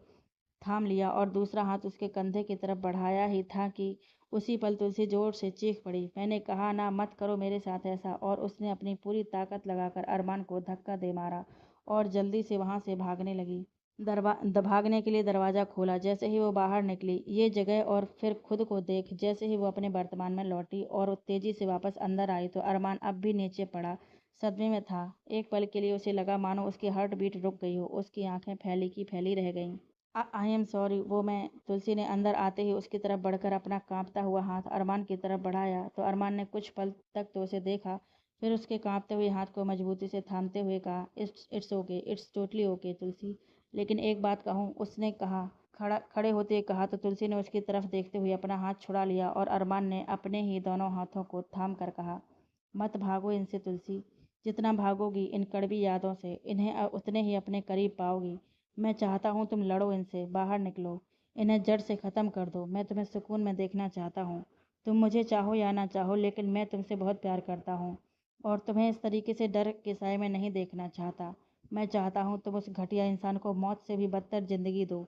थाम लिया और दूसरा हाथ उसके कंधे की तरफ बढ़ाया ही था कि उसी पल तुलसी जोर से चीख पड़ी, मैंने कहा ना, मत करो मेरे साथ ऐसा। और उसने अपनी पूरी ताकत लगाकर अरमान को धक्का दे मारा और जल्दी से वहां से भागने लगी। भागने के लिए दरवाज़ा खोला। जैसे ही वो बाहर निकली ये जगह और फिर खुद को देख, जैसे ही वो अपने वर्तमान में लौटी और वो तेजी से वापस अंदर आई तो अरमान अब भी नीचे पड़ा सदमे में था। एक पल के लिए उसे लगा मानो उसकी हार्ट बीट रुक गई हो। उसकी आंखें फैली की फैली रह गईं। आई एम सॉरी, वो मैं। तुलसी ने अंदर आते ही उसकी तरफ बढ़कर अपना कांपता हुआ हाथ अरमान की तरफ बढ़ाया तो अरमान ने कुछ पल तक तो उसे देखा, फिर उसके कांपते हुए हाथ को मजबूती से थामते हुए कहा, it's okay, it's totally okay Tulsi, लेकिन एक बात कहूँ, उसने कहा। खड़े होते कहा तो तुलसी ने उसकी तरफ देखते हुए अपना हाथ छुड़ा लिया और अरमान ने अपने ही दोनों हाथों को थाम कर कहा, मत भागो इनसे तुलसी, जितना भागोगी इन कड़वी यादों से, इन्हें उतने ही अपने करीब पाओगी। मैं चाहता हूँ तुम लड़ो इनसे, बाहर निकलो, इन्हें जड़ से ख़त्म कर दो। मैं तुम्हें सुकून में देखना चाहता हूँ। तुम मुझे चाहो या ना चाहो, लेकिन मैं तुमसे बहुत प्यार करता हूँ और तुम्हें इस तरीके से डर के साए में नहीं देखना चाहता। मैं चाहता हूँ तुम उस घटिया इंसान को मौत से भी बदतर ज़िंदगी दो।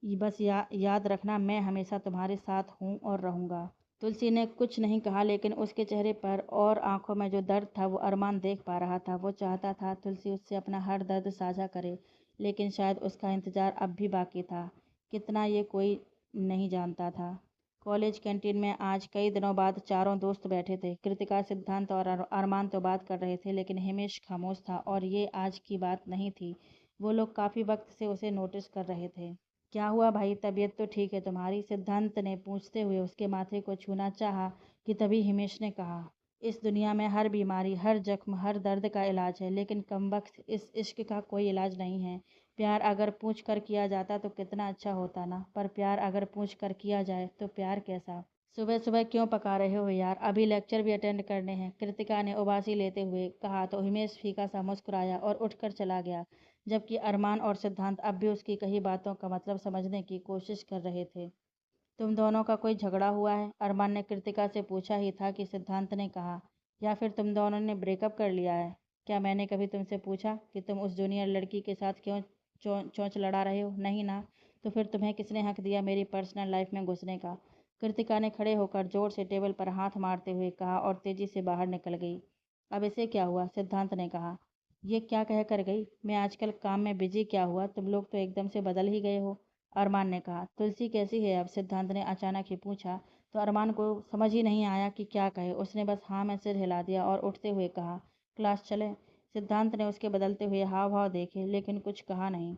बस याद रखना, मैं हमेशा तुम्हारे साथ हूँ और रहूँगा। तुलसी ने कुछ नहीं कहा, लेकिन उसके चेहरे पर और आंखों में जो दर्द था वो अरमान देख पा रहा था। वो चाहता था तुलसी उससे अपना हर दर्द साझा करे, लेकिन शायद उसका इंतज़ार अब भी बाकी था। कितना ये कोई नहीं जानता था। कॉलेज कैंटीन में आज कई दिनों बाद चारों दोस्त बैठे थे। कृतिका, सिद्धांत और अरमान तो बात कर रहे थे, लेकिन हिमेश खामोश था और ये आज की बात नहीं थी। वो लोग काफ़ी वक्त से उसे नोटिस कर रहे थे। क्या हुआ भाई, तबीयत तो ठीक है तुम्हारी? सिद्धांत ने पूछते हुए उसके माथे को छूना चाहा कि तभी हिमेश ने कहा, इस दुनिया में हर बीमारी, हर जख्म, हर दर्द का इलाज है, लेकिन कमबख्त इस इश्क का कोई इलाज नहीं है। प्यार अगर पूछ कर किया जाता तो कितना अच्छा होता ना, पर प्यार अगर पूछ कर किया जाए तो प्यार कैसा। सुबह सुबह क्यों पका रहे हो यार, अभी लेक्चर भी अटेंड करने हैं, कृतिका ने उबासी लेते हुए कहा तो हिमेश फीका सा मुस्कुराया और उठकर चला गया, जबकि अरमान और सिद्धांत अब भी उसकी कही बातों का मतलब समझने की कोशिश कर रहे थे। तुम दोनों का कोई झगड़ा हुआ है? अरमान ने कृतिका से पूछा ही था कि सिद्धांत ने कहा, या फिर तुम दोनों ने ब्रेकअप कर लिया है? क्या मैंने कभी तुमसे पूछा कि तुम उस जूनियर लड़की के साथ क्यों चोंच लड़ा रहे हो? नहीं ना? तो फिर तुम्हें किसने हक दिया मेरी पर्सनल लाइफ में घुसने का? कृतिका ने खड़े होकर जोर से टेबल पर हाथ मारते हुए कहा और तेजी से बाहर निकल गई। अब इसे क्या हुआ? सिद्धांत ने कहा। ये क्या कह कर गई? मैं आजकल काम में बिजी, क्या हुआ? तुम लोग तो एकदम से बदल ही गए हो। अरमान ने कहा। तुलसी कैसी है अब? सिद्धांत ने अचानक ही पूछा तो अरमान को समझ ही नहीं आया कि क्या कहे। उसने बस हाँ में सिर हिला दिया और उठते हुए कहा, क्लास चले? सिद्धांत ने उसके बदलते हुए हाव भाव देखे, लेकिन कुछ कहा नहीं।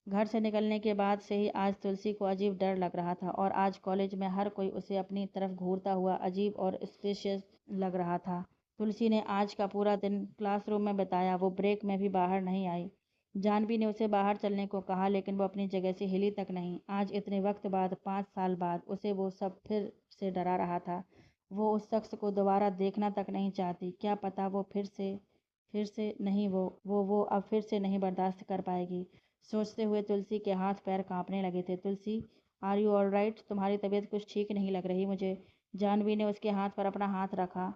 घर से निकलने के बाद से ही आज तुलसी को अजीब डर लग रहा था और आज कॉलेज में हर कोई उसे अपनी तरफ घूरता हुआ अजीब और स्पेशियस लग रहा था। तुलसी ने आज का पूरा दिन क्लासरूम में बिताया। वो ब्रेक में भी बाहर नहीं आई। जानवी ने उसे बाहर चलने को कहा, लेकिन वो अपनी जगह से हिली तक नहीं। आज इतने वक्त बाद, 5 साल बाद, उसे वो सब फिर से डरा रहा था। वो उस शख्स को दोबारा देखना तक नहीं चाहती। क्या पता वो फिर से नहीं, वो अब फिर से नहीं बर्दाश्त कर पाएगी। सोचते हुए तुलसी के हाथ पैर कांपने लगे थे। तुलसी, आर यू ऑल राइट? तुम्हारी तबीयत कुछ ठीक नहीं लग रही मुझे। जानवी ने उसके हाथ पर अपना हाथ रखा,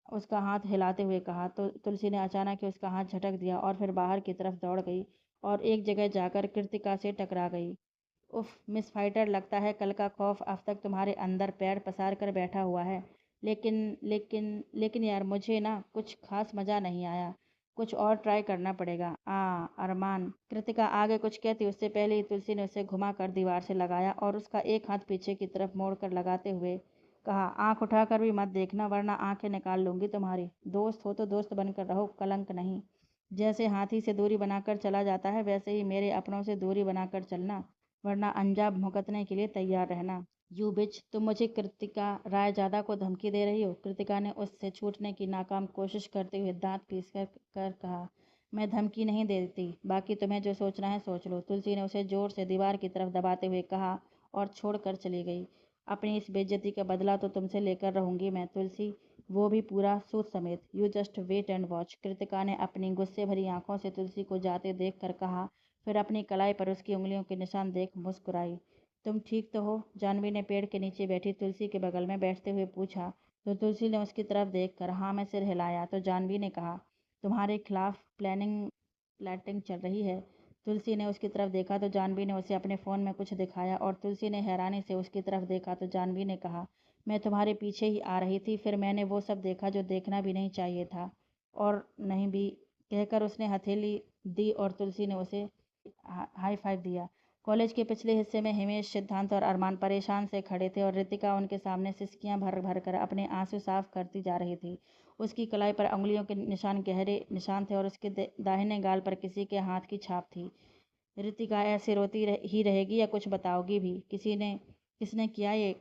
उसका हाथ हिलाते हुए कहा तो तुलसी ने अचानक ही उसका हाथ झटक दिया और फिर बाहर की तरफ दौड़ गई और एक जगह जाकर कृतिका से टकरा गई। उफ मिस फाइटर, लगता है कल का खौफ अब तक तुम्हारे अंदर पैर पसार कर बैठा हुआ है। लेकिन लेकिन लेकिन यार, मुझे ना कुछ खास मज़ा नहीं आया। कुछ और ट्राई करना पड़ेगा। अरमान। कृतिका आगे कुछ कहती उससे पहले ही तुलसी ने उसे घुमाकर दीवार से लगाया और उसका एक हाथ पीछे की तरफ मोड़कर लगाते हुए कहा, आंख उठाकर भी मत देखना वरना आंखें निकाल लूंगी तुम्हारी। दोस्त हो तो दोस्त बनकर रहो, कलंक नहीं। जैसे हाथी से दूरी बनाकर चला जाता है वैसे ही मेरे अपनों से दूरी बनाकर चलना, वरना अंजाम भुगतने के लिए तैयार रहना। यू बिच, तुम मुझे कृतिका रायजादा को धमकी दे रही हो? कृतिका ने उससे छूटने की नाकाम कोशिश करते हुए दांत पीस कर कहा, मैं धमकी नहीं देती, बाकी तुम्हें जो सोचना है सोच लो। तुलसी ने उसे जोर से दीवार की तरफ दबाते हुए कहा और छोड़कर चली गई। अपनी इस बेइज्जती का बदला तो तुमसे लेकर रहूंगी मैं तुलसी, वो भी पूरा सूद समेत। You just wait and watch. Kritika ने अपनी गुस्से भरी आंखों से तुलसी को जाते देख कर कहा, फिर अपनी कलाई पर उसकी उंगलियों के निशान देख मुस्कुराई। तुम ठीक तो हो? जानवी ने पेड़ के नीचे बैठी तुलसी के बगल में बैठते हुए पूछा। तो तुलसी ने उसकी तरफ देखकर हाँ में सिर हिलाया। तो जानवी ने कहा, तुम्हारे खिलाफ प्लैटिंग चल रही है। तुलसी ने उसकी तरफ देखा तो जानवी ने उसे अपने फ़ोन में कुछ दिखाया और तुलसी ने हैरानी से उसकी तरफ देखा तो जानवी ने कहा, मैं तुम्हारे पीछे ही आ रही थी, फिर मैंने वो सब देखा जो देखना भी नहीं चाहिए था और नहीं भी, कहकर उसने हथेली दी और तुलसी ने उसे हाई फाइव दिया। कॉलेज के पिछले हिस्से में हिमेश, सिद्धांत और अरमान परेशान से खड़े थे और रितिका उनके सामने सिसकियां भर भर कर अपने आंसू साफ करती जा रही थी। उसकी कलाई पर उंगलियों के निशान गहरे निशान थे और उसके दाहिने गाल पर किसी के हाथ की छाप थी। रितिका ऐसे रोती ही रहेगी या कुछ बताओगी भी? किसने किया ये?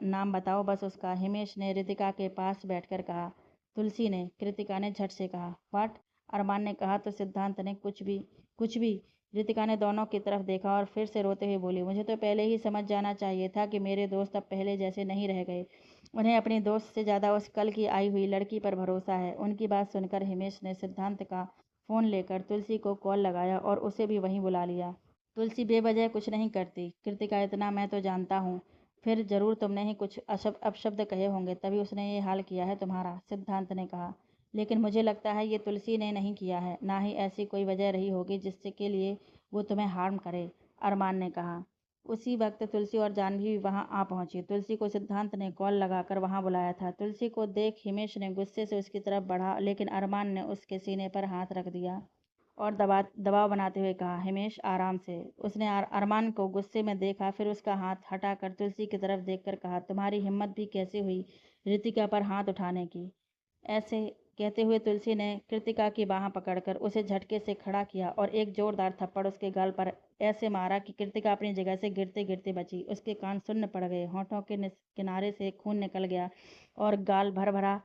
नाम बताओ बस उसका। हिमेश ने रितिका के पास बैठकर कहा। तुलसी ने। कृतिका ने झट से कहा। व्हाट? अरमान ने कहा तो सिद्धांत ने कुछ भी। रितिका ने दोनों की तरफ देखा और फिर से रोते हुए बोली, मुझे तो पहले ही समझ जाना चाहिए था कि मेरे दोस्त अब पहले जैसे नहीं रह गए। उन्हें अपनी दोस्त से ज़्यादा उस कल की आई हुई लड़की पर भरोसा है। उनकी बात सुनकर हिमेश ने सिद्धांत का फ़ोन लेकर तुलसी को कॉल लगाया और उसे भी वहीं बुला लिया। तुलसी बेवजह कुछ नहीं करती कृतिका, इतना मैं तो जानता हूँ। फिर जरूर तुमने ही कुछ अपशब्द कहे होंगे तभी उसने ये हाल किया है तुम्हारा, सिद्धांत ने कहा। लेकिन मुझे लगता है ये तुलसी ने नहीं किया है, ना ही ऐसी कोई वजह रही होगी जिससे के लिए वो तुम्हें हार्म करे, अरमान ने कहा। उसी वक्त तुलसी और जानवी भी वहां आ पहुंची। तुलसी को सिद्धांत ने कॉल लगाकर वहां बुलाया था। तुलसी को देख हिमेश ने गुस्से से उसकी तरफ बढ़ा, लेकिन अरमान ने उसके सीने पर हाथ रख दिया और दबाव बनाते हुए कहा, हिमेश आराम से। उसने अरमान को गुस्से में देखा, फिर उसका हाथ हटाकर तुलसी की तरफ देखकर कहा, तुम्हारी हिम्मत भी कैसे हुई रितिका पर हाथ उठाने की? ऐसे कहते हुए तुलसी ने कृतिका की बाह पकड़कर उसे झटके से खड़ा किया और एक जोरदार थप्पड़ उसके गाल पर ऐसे मारा कि कृतिका अपनी जगह से गिरते गिरते बची। उसके कान सुन्न पड़ गए, होठों के किनारे से खून निकल गया और गाल भर भरा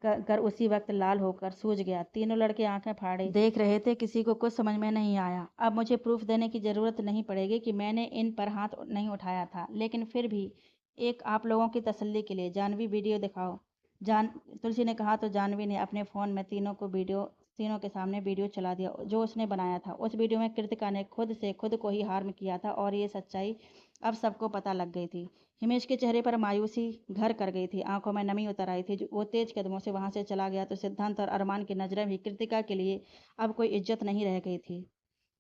कर उसी वक्त लाल होकर सूज गया। तीनों लड़के आंखें फाड़े देख रहे थे, किसी को कुछ समझ में नहीं आया। अब मुझे प्रूफ देने की जरूरत नहीं पड़ेगी कि मैंने इन पर हाथ नहीं उठाया था, लेकिन फिर भी एक आप लोगों की तसल्ली के लिए, जानवी वीडियो दिखाओ। जान तुलसी ने कहा तो जानवी ने अपने फ़ोन में तीनों के सामने वीडियो चला दिया जो उसने बनाया था। उस वीडियो में कृतिका ने खुद को ही हार्म किया था और ये सच्चाई अब सबको पता लग गई थी। हिमेश के चेहरे पर मायूसी घर कर गई थी, आंखों में नमी उतर आई थी। वो तेज कदमों से वहां से चला गया तो सिद्धांत और अरमान की नजरें भी कृतिका के लिए अब कोई इज्जत नहीं रह गई थी।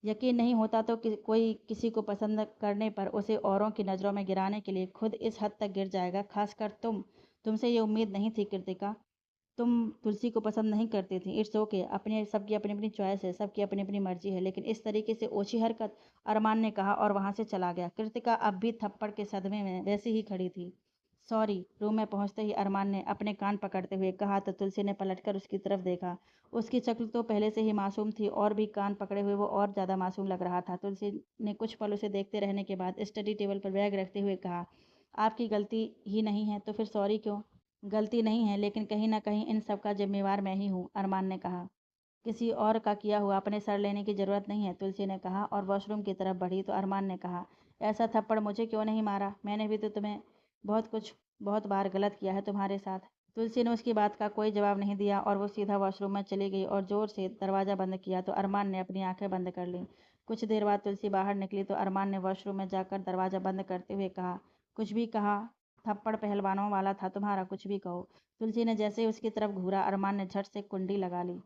यकीन नहीं होता तो कोई किसी को पसंद करने पर उसे औरों की नज़रों में गिराने के लिए खुद इस हद तक गिर जाएगा, खासकर तुमसे ये उम्मीद नहीं थी कृतिका। तुम तुलसी को पसंद नहीं करती थी, इट्स ओके, अपने सबकी अपनी अपनी चॉइस है, सबकी अपनी अपनी मर्जी है, लेकिन इस तरीके से ओछी हरकत, अरमान ने कहा और वहां से चला गया। कृतिका अब भी थप्पड़ के सदमे में वैसी ही खड़ी थी। सॉरी। रूम में पहुंचते ही अरमान ने अपने कान पकड़ते हुए कहा तो तुलसी ने पलटकर उसकी तरफ देखा। उसकी शक्ल तो पहले से ही मासूम थी और भी कान पकड़े हुए वो और ज़्यादा मासूम लग रहा था। तुलसी ने कुछ पल उसे देखते रहने के बाद स्टडी टेबल पर बैग रखते हुए कहा, आपकी गलती ही नहीं है तो फिर सॉरी क्यों? गलती नहीं है, लेकिन कहीं ना कहीं इन सब का जिम्मेवार मैं ही हूँ, अरमान ने कहा। किसी और का किया हुआ अपने सर लेने की ज़रूरत नहीं है, तुलसी ने कहा और वॉशरूम की तरफ बढ़ी तो अरमान ने कहा, ऐसा थप्पड़ मुझे क्यों नहीं मारा? मैंने भी तो तुम्हें बहुत बार गलत किया है तुम्हारे साथ। तुलसी ने उसकी बात का कोई जवाब नहीं दिया और वो सीधा वॉशरूम में चली गई और ज़ोर से दरवाज़ा बंद किया तो अरमान ने अपनी आंखें बंद कर लीं। कुछ देर बाद तुलसी बाहर निकली तो अरमान ने वॉशरूम में जाकर दरवाज़ा बंद करते हुए कहा, कुछ भी कहा, थप्पड़ पहलवानों वाला था तुम्हारा, कुछ भी कहो। तुलसी ने जैसे ही उसकी तरफ घूरा, अरमान ने झट से कुंडी लगा ली।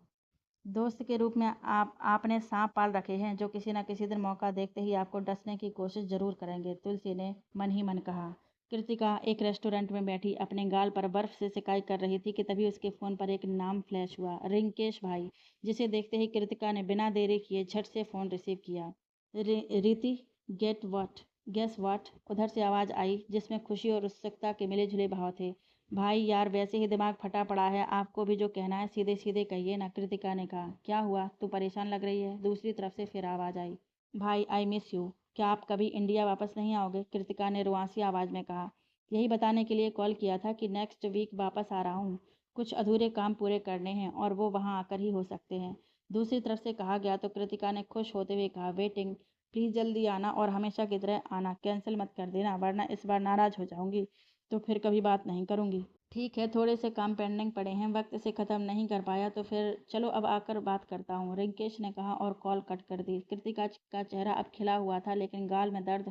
दोस्त के रूप में आपने सांप पाल रखे हैं जो किसी न किसी दिन मौका देखते ही आपको डसने की कोशिश जरूर करेंगे, तुलसी ने मन ही मन कहा। कृतिका एक रेस्टोरेंट में बैठी अपने गाल पर बर्फ से सिकाई कर रही थी कि तभी उसके फोन पर एक नाम फ्लैश हुआ, रिंकेश भाई। जिसे देखते ही कृतिका ने बिना देरी किए झट से फोन रिसीव किया। रीति, गेट व्हाट गेस व्हाट, उधर से आवाज आई जिसमें खुशी और उत्सुकता के मिले जुले भाव थे। भाई यार वैसे ही दिमाग फटा पड़ा है, आपको भी जो कहना है सीधे सीधे कहिए ना, कृतिका ने कहा। क्या हुआ, तू परेशान लग रही है? दूसरी तरफ से फिर आवाज आई। भाई आई मिस यू, क्या आप कभी इंडिया वापस नहीं आओगे? कृतिका ने रुआंसी आवाज में कहा। यही बताने के लिए कॉल किया था कि नेक्स्ट वीक वापस आ रहा हूँ। कुछ अधूरे काम पूरे करने हैं और वो वहाँ आकर ही हो सकते हैं। दूसरी तरफ से कहा गया तो कृतिका ने खुश होते हुए कहा, वेटिंग। प्लीज़ जल्दी आना और हमेशा की तरह आना, कैंसिल मत कर देना वरना इस बार नाराज़ हो जाऊंगी तो फिर कभी बात नहीं करूंगी। ठीक है, थोड़े से काम पेंडिंग पड़े हैं, वक्त से ख़त्म नहीं कर पाया तो फिर चलो अब आकर बात करता हूँ, रिंकेश ने कहा और कॉल कट कर दी। कृतिका का चेहरा अब खिला हुआ था लेकिन गाल में दर्द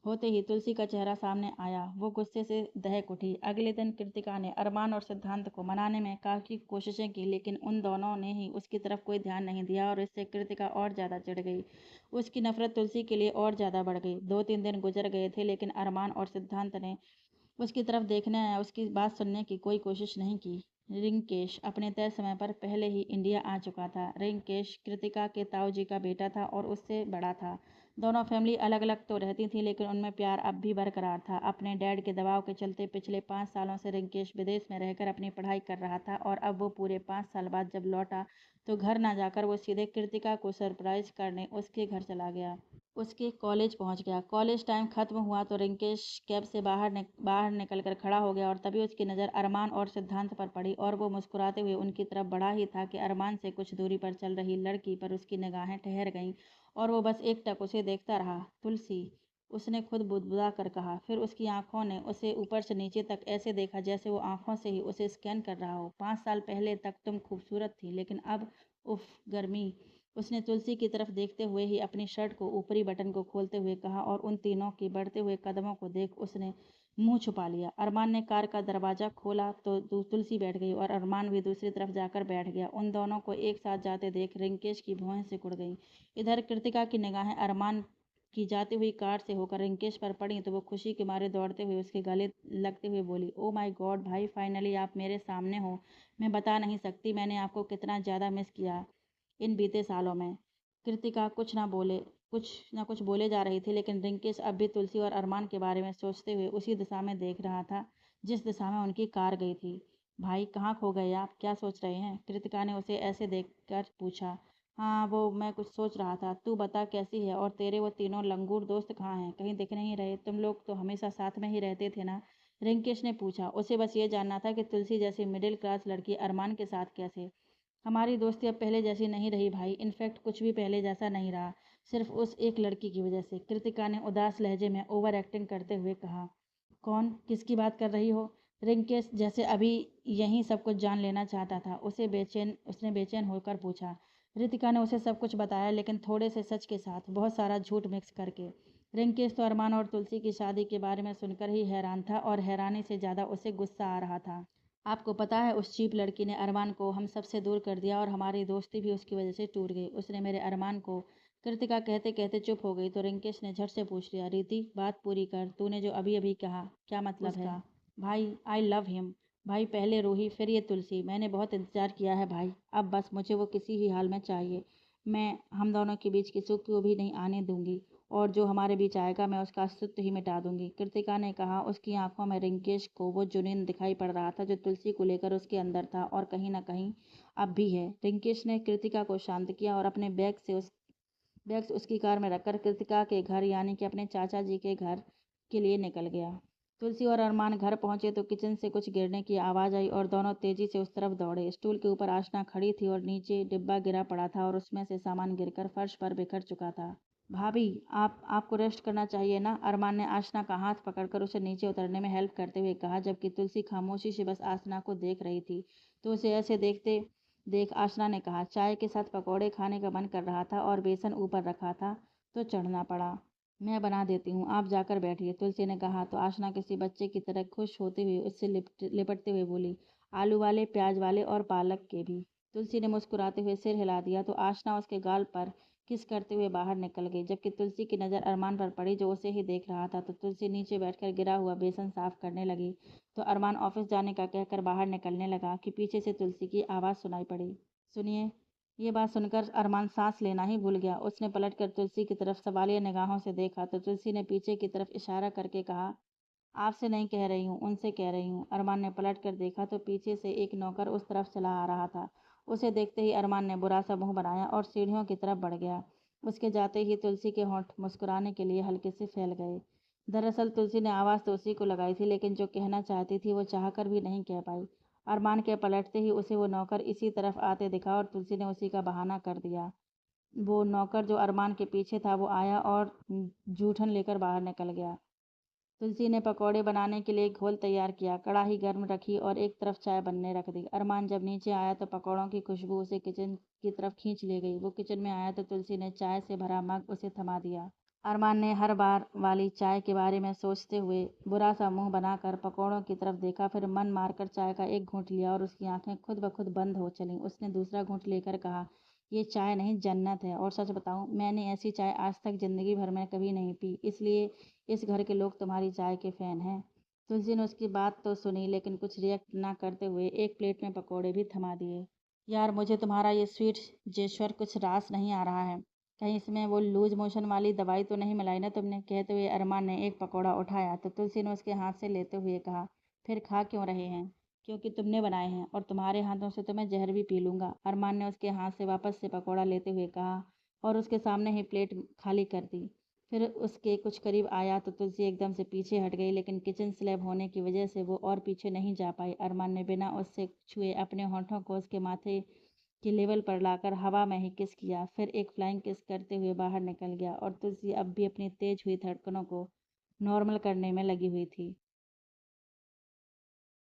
होते ही तुलसी का चेहरा सामने आया। वो गुस्से से दहक उठी। अगले दिन कृतिका ने अरमान और सिद्धांत को मनाने में काफ़ी कोशिशें की लेकिन उन दोनों ने ही उसकी तरफ कोई ध्यान नहीं दिया और इससे कृतिका और ज़्यादा चिढ़ गई। उसकी नफरत तुलसी के लिए और ज़्यादा बढ़ गई। 2-3 दिन गुजर गए थे लेकिन अरमान और सिद्धांत ने उसकी तरफ देखने या उसकी बात सुनने की कोई कोशिश नहीं की। रिंकेश अपने तय समय पर पहले ही इंडिया आ चुका था। रिंकेश कृतिका के ताऊ जी का बेटा था और उससे बड़ा था। दोनों फैमिली अलग अलग तो रहती थी लेकिन उनमें प्यार अब भी बरकरार था। अपने डैड के दबाव के चलते पिछले 5 सालों से रिंकेश विदेश में रहकर अपनी पढ़ाई कर रहा था और अब वो पूरे 5 साल बाद जब लौटा तो घर ना जाकर वो सीधे कृतिका को सरप्राइज करने उसके घर चला गया। उसके कॉलेज पहुंच गया। कॉलेज टाइम खत्म हुआ तो रिंकेश कैब से बाहर निकल कर खड़ा हो गया और तभी उसकी नज़र अरमान और सिद्धांत पर पड़ी और वो मुस्कुराते हुए उनकी तरफ बढ़ा ही था कि अरमान से कुछ दूरी पर चल रही लड़की पर उसकी निगाहें ठहर गईं और वो बस एकटक उसे देखता रहा। तुलसी, उसने खुद बुदबुदा कर कहा। फिर उसकी आंखों ने उसे ऊपर से नीचे तक ऐसे देखा जैसे वो आंखों से ही उसे स्कैन कर रहा हो। 5 साल पहले तक तुम खूबसूरत थी लेकिन अब उफ, गर्मी। उसने तुलसी की तरफ देखते हुए ही अपनी शर्ट को ऊपरी बटन को खोलते हुए कहा और उन तीनों के बढ़ते हुए कदमों को देख उसने मुंह छुपा लिया। अरमान ने कार का दरवाजा खोला तो तुलसी बैठ गई और अरमान भी दूसरी तरफ जाकर बैठ गया। उन दोनों को एक साथ जाते देख रिंकेश की भौहें सिकुड़ गईं। इधर कृतिका की निगाहें अरमान की जाती हुई कार से होकर रिंकेश पर पड़ी तो वो खुशी के मारे दौड़ते हुए उसके गले लगते हुए बोली, ओ माय गॉड भाई, फाइनली आप मेरे सामने हो। मैं बता नहीं सकती मैंने आपको कितना ज़्यादा मिस किया इन बीते सालों में। कृतिका कुछ ना कुछ बोले जा रही थी लेकिन रिंकेश अब भी तुलसी और अरमान के बारे में सोचते हुए उसी दिशा में देख रहा था जिस दिशा में उनकी कार गई थी। भाई कहाँ खो गए आप, क्या सोच रहे हैं? कृतिका ने उसे ऐसे देखकर पूछा। हाँ वो मैं कुछ सोच रहा था, तू बता कैसी है और तेरे वो तीनों लंगूर दोस्त कहाँ हैं? कहीं दिख नहीं रहे, तुम लोग तो हमेशा साथ में ही रहते थे ना? रिंकेश ने पूछा। उसे बस ये जानना था कि तुलसी जैसी मिडिल क्लास लड़की अरमान के साथ कैसे। हमारी दोस्ती अब पहले जैसी नहीं रही भाई, इनफैक्ट कुछ भी पहले जैसा नहीं रहा, सिर्फ उस एक लड़की की वजह से, कृतिका ने उदास लहजे में ओवर एक्टिंग करते हुए कहा। कौन, किसकी बात कर रही हो? रिंकेश जैसे अभी यहीं सब कुछ जान लेना चाहता था। उसने बेचैन होकर पूछा। रितिका ने उसे सब कुछ बताया लेकिन थोड़े से सच के साथ, बहुत सारा झूठ मिक्स करके। रिंकेश तो अरमान और तुलसी की शादी के बारे में सुनकर ही हैरान था और हैरानी से ज़्यादा उसे गुस्सा आ रहा था। आपको पता है उस चीप लड़की ने अरमान को हम सबसे दूर कर दिया और हमारी दोस्ती भी उसकी वजह से टूट गई। उसने मेरे अरमान को। कृतिका कहते कहते चुप हो गई तो रिंकेश ने झट से पूछ लिया, रीति बात पूरी कर, तूने जो अभी अभी कहा क्या मतलब है? उसका भाई, आई लव हिम। भाई पहले रूही फिर ये तुलसी, मैंने बहुत इंतजार किया है भाई, अब बस मुझे वो किसी ही हाल में चाहिए। मैं हम दोनों के बीच किसी को भी नहीं आने दूंगी और जो हमारे बीच आएगा मैं उसका अस्तित्व ही मिटा दूंगी, कृतिका ने कहा। उसकी आंखों में रिंकेश को वो जुनून दिखाई पड़ रहा था जो तुलसी को लेकर उसके अंदर था और कहीं ना कहीं अब भी है। रिंकेश ने कृतिका को शांत किया और अपने बैग्स उसकी कार में रखकर कृतिका के घर यानी कि अपने चाचा जी के घर के लिए निकल गया। तुलसी और अरमान घर पहुंचे तो किचन से कुछ गिरने की आवाज़ आई और दोनों तेजी से उस तरफ दौड़े। स्टूल के ऊपर आशना खड़ी थी और नीचे डिब्बा गिरा पड़ा था और उसमें से सामान गिरकर फर्श पर बिखर चुका था। भाभी, आपको रेस्ट करना चाहिए ना, अरमान ने आशना का हाथ पकड़कर उसे नीचे उतरने में हेल्प करते हुए कहा। जबकि तुलसी खामोशी से बस आशना को देख रही थी तो उसे ऐसे देखते देख आशना ने कहा, चाय के साथ पकौड़े खाने का मन कर रहा था और बेसन ऊपर रखा था तो चढ़ना पड़ा। मैं बना देती हूँ, आप जाकर बैठिए, तुलसी ने कहा तो आशना किसी बच्चे की तरह खुश होते हुए उससे लिपटते हुए बोली, आलू वाले, प्याज वाले और पालक के भी। तुलसी ने मुस्कुराते हुए सिर हिला दिया तो आशना उसके गाल पर किस करते हुए बाहर निकल गई, जबकि तुलसी की नज़र अरमान पर पड़ी जो उसे ही देख रहा था। तो तुलसी नीचे बैठकर गिरा हुआ बेसन साफ करने लगी। तो अरमान ऑफिस जाने का कहकर बाहर निकलने लगा कि पीछे से तुलसी की आवाज़ सुनाई पड़ी। सुनिए। ये बात सुनकर अरमान सांस लेना ही भूल गया। उसने पलटकर तुलसी की तरफ सवालिया निगाहों से देखा तो तुलसी ने पीछे की तरफ इशारा करके कहा, आपसे नहीं कह रही हूँ, उनसे कह रही हूँ। अरमान ने पलट कर देखा तो पीछे से एक नौकर उस तरफ चला आ रहा था। उसे देखते ही अरमान ने बुरा सा मुंह बनाया और सीढ़ियों की तरफ बढ़ गया। उसके जाते ही तुलसी के होंठ मुस्कुराने के लिए हल्के से फैल गए। दरअसल तुलसी ने आवाज़ तो उसी को लगाई थी, लेकिन जो कहना चाहती थी वो चाहकर भी नहीं कह पाई। अरमान के पलटते ही उसे वो नौकर इसी तरफ आते दिखा और तुलसी ने उसी का बहाना कर दिया। वो नौकर जो अरमान के पीछे था वो आया और जूठन लेकर बाहर निकल गया। तुलसी ने पकौड़े बनाने के लिए घोल तैयार किया, कढ़ाई गर्म रखी और एक तरफ चाय बनने रख दी। अरमान जब नीचे आया तो पकौड़ों की खुशबू उसे किचन की तरफ खींच ले गई। वो किचन में आया तो तुलसी ने चाय से भरा मग उसे थमा दिया। अरमान ने हर बार वाली चाय के बारे में सोचते हुए बुरा सा मुंह बनाकर पकौड़ों की तरफ देखा, फिर मन मारकर चाय का एक घूंट लिया और उसकी आंखें खुद ब खुद बंद हो चलीं। उसने दूसरा घूंट लेकर कहा, ये चाय नहीं जन्नत है, और सच बताऊं मैंने ऐसी चाय आज तक जिंदगी भर में कभी नहीं पी, इसलिए इस घर के लोग तुम्हारी चाय के फैन हैं। तुलसी ने उसकी बात तो सुनी, लेकिन कुछ रिएक्ट ना करते हुए एक प्लेट में पकौड़े भी थमा दिए। यार, मुझे तुम्हारा ये स्वीट जेश्वर कुछ रास नहीं आ रहा है। कहीं इसमें वो लूज मोशन वाली दवाई तो नहीं मिलाई ना तुमने? कहते हुए अरमान ने एक पकौड़ा उठाया तो तुलसी ने उसके हाथ से लेते हुए कहा, फिर खा क्यों रहे हैं? क्योंकि तुमने बनाए हैं, और तुम्हारे हाथों से तो मैं जहर भी पी लूंगा। अरमान ने उसके हाथ से वापस से पकौड़ा लेते हुए कहा और उसके सामने ही प्लेट खाली कर दी। फिर उसके कुछ करीब आया तो तुलसी एकदम से पीछे हट गई, लेकिन किचन स्लैब होने की वजह से वो और पीछे नहीं जा पाई। अरमान ने बिना उससे छुए अपने होंठों को उसके माथे के लेवल पर लाकर हवा में ही किस किया, फिर एक फ्लाइंग किस करते हुए बाहर निकल गया और तुलसी अब भी अपनी तेज हुई धड़कनों को नॉर्मल करने में लगी हुई थी।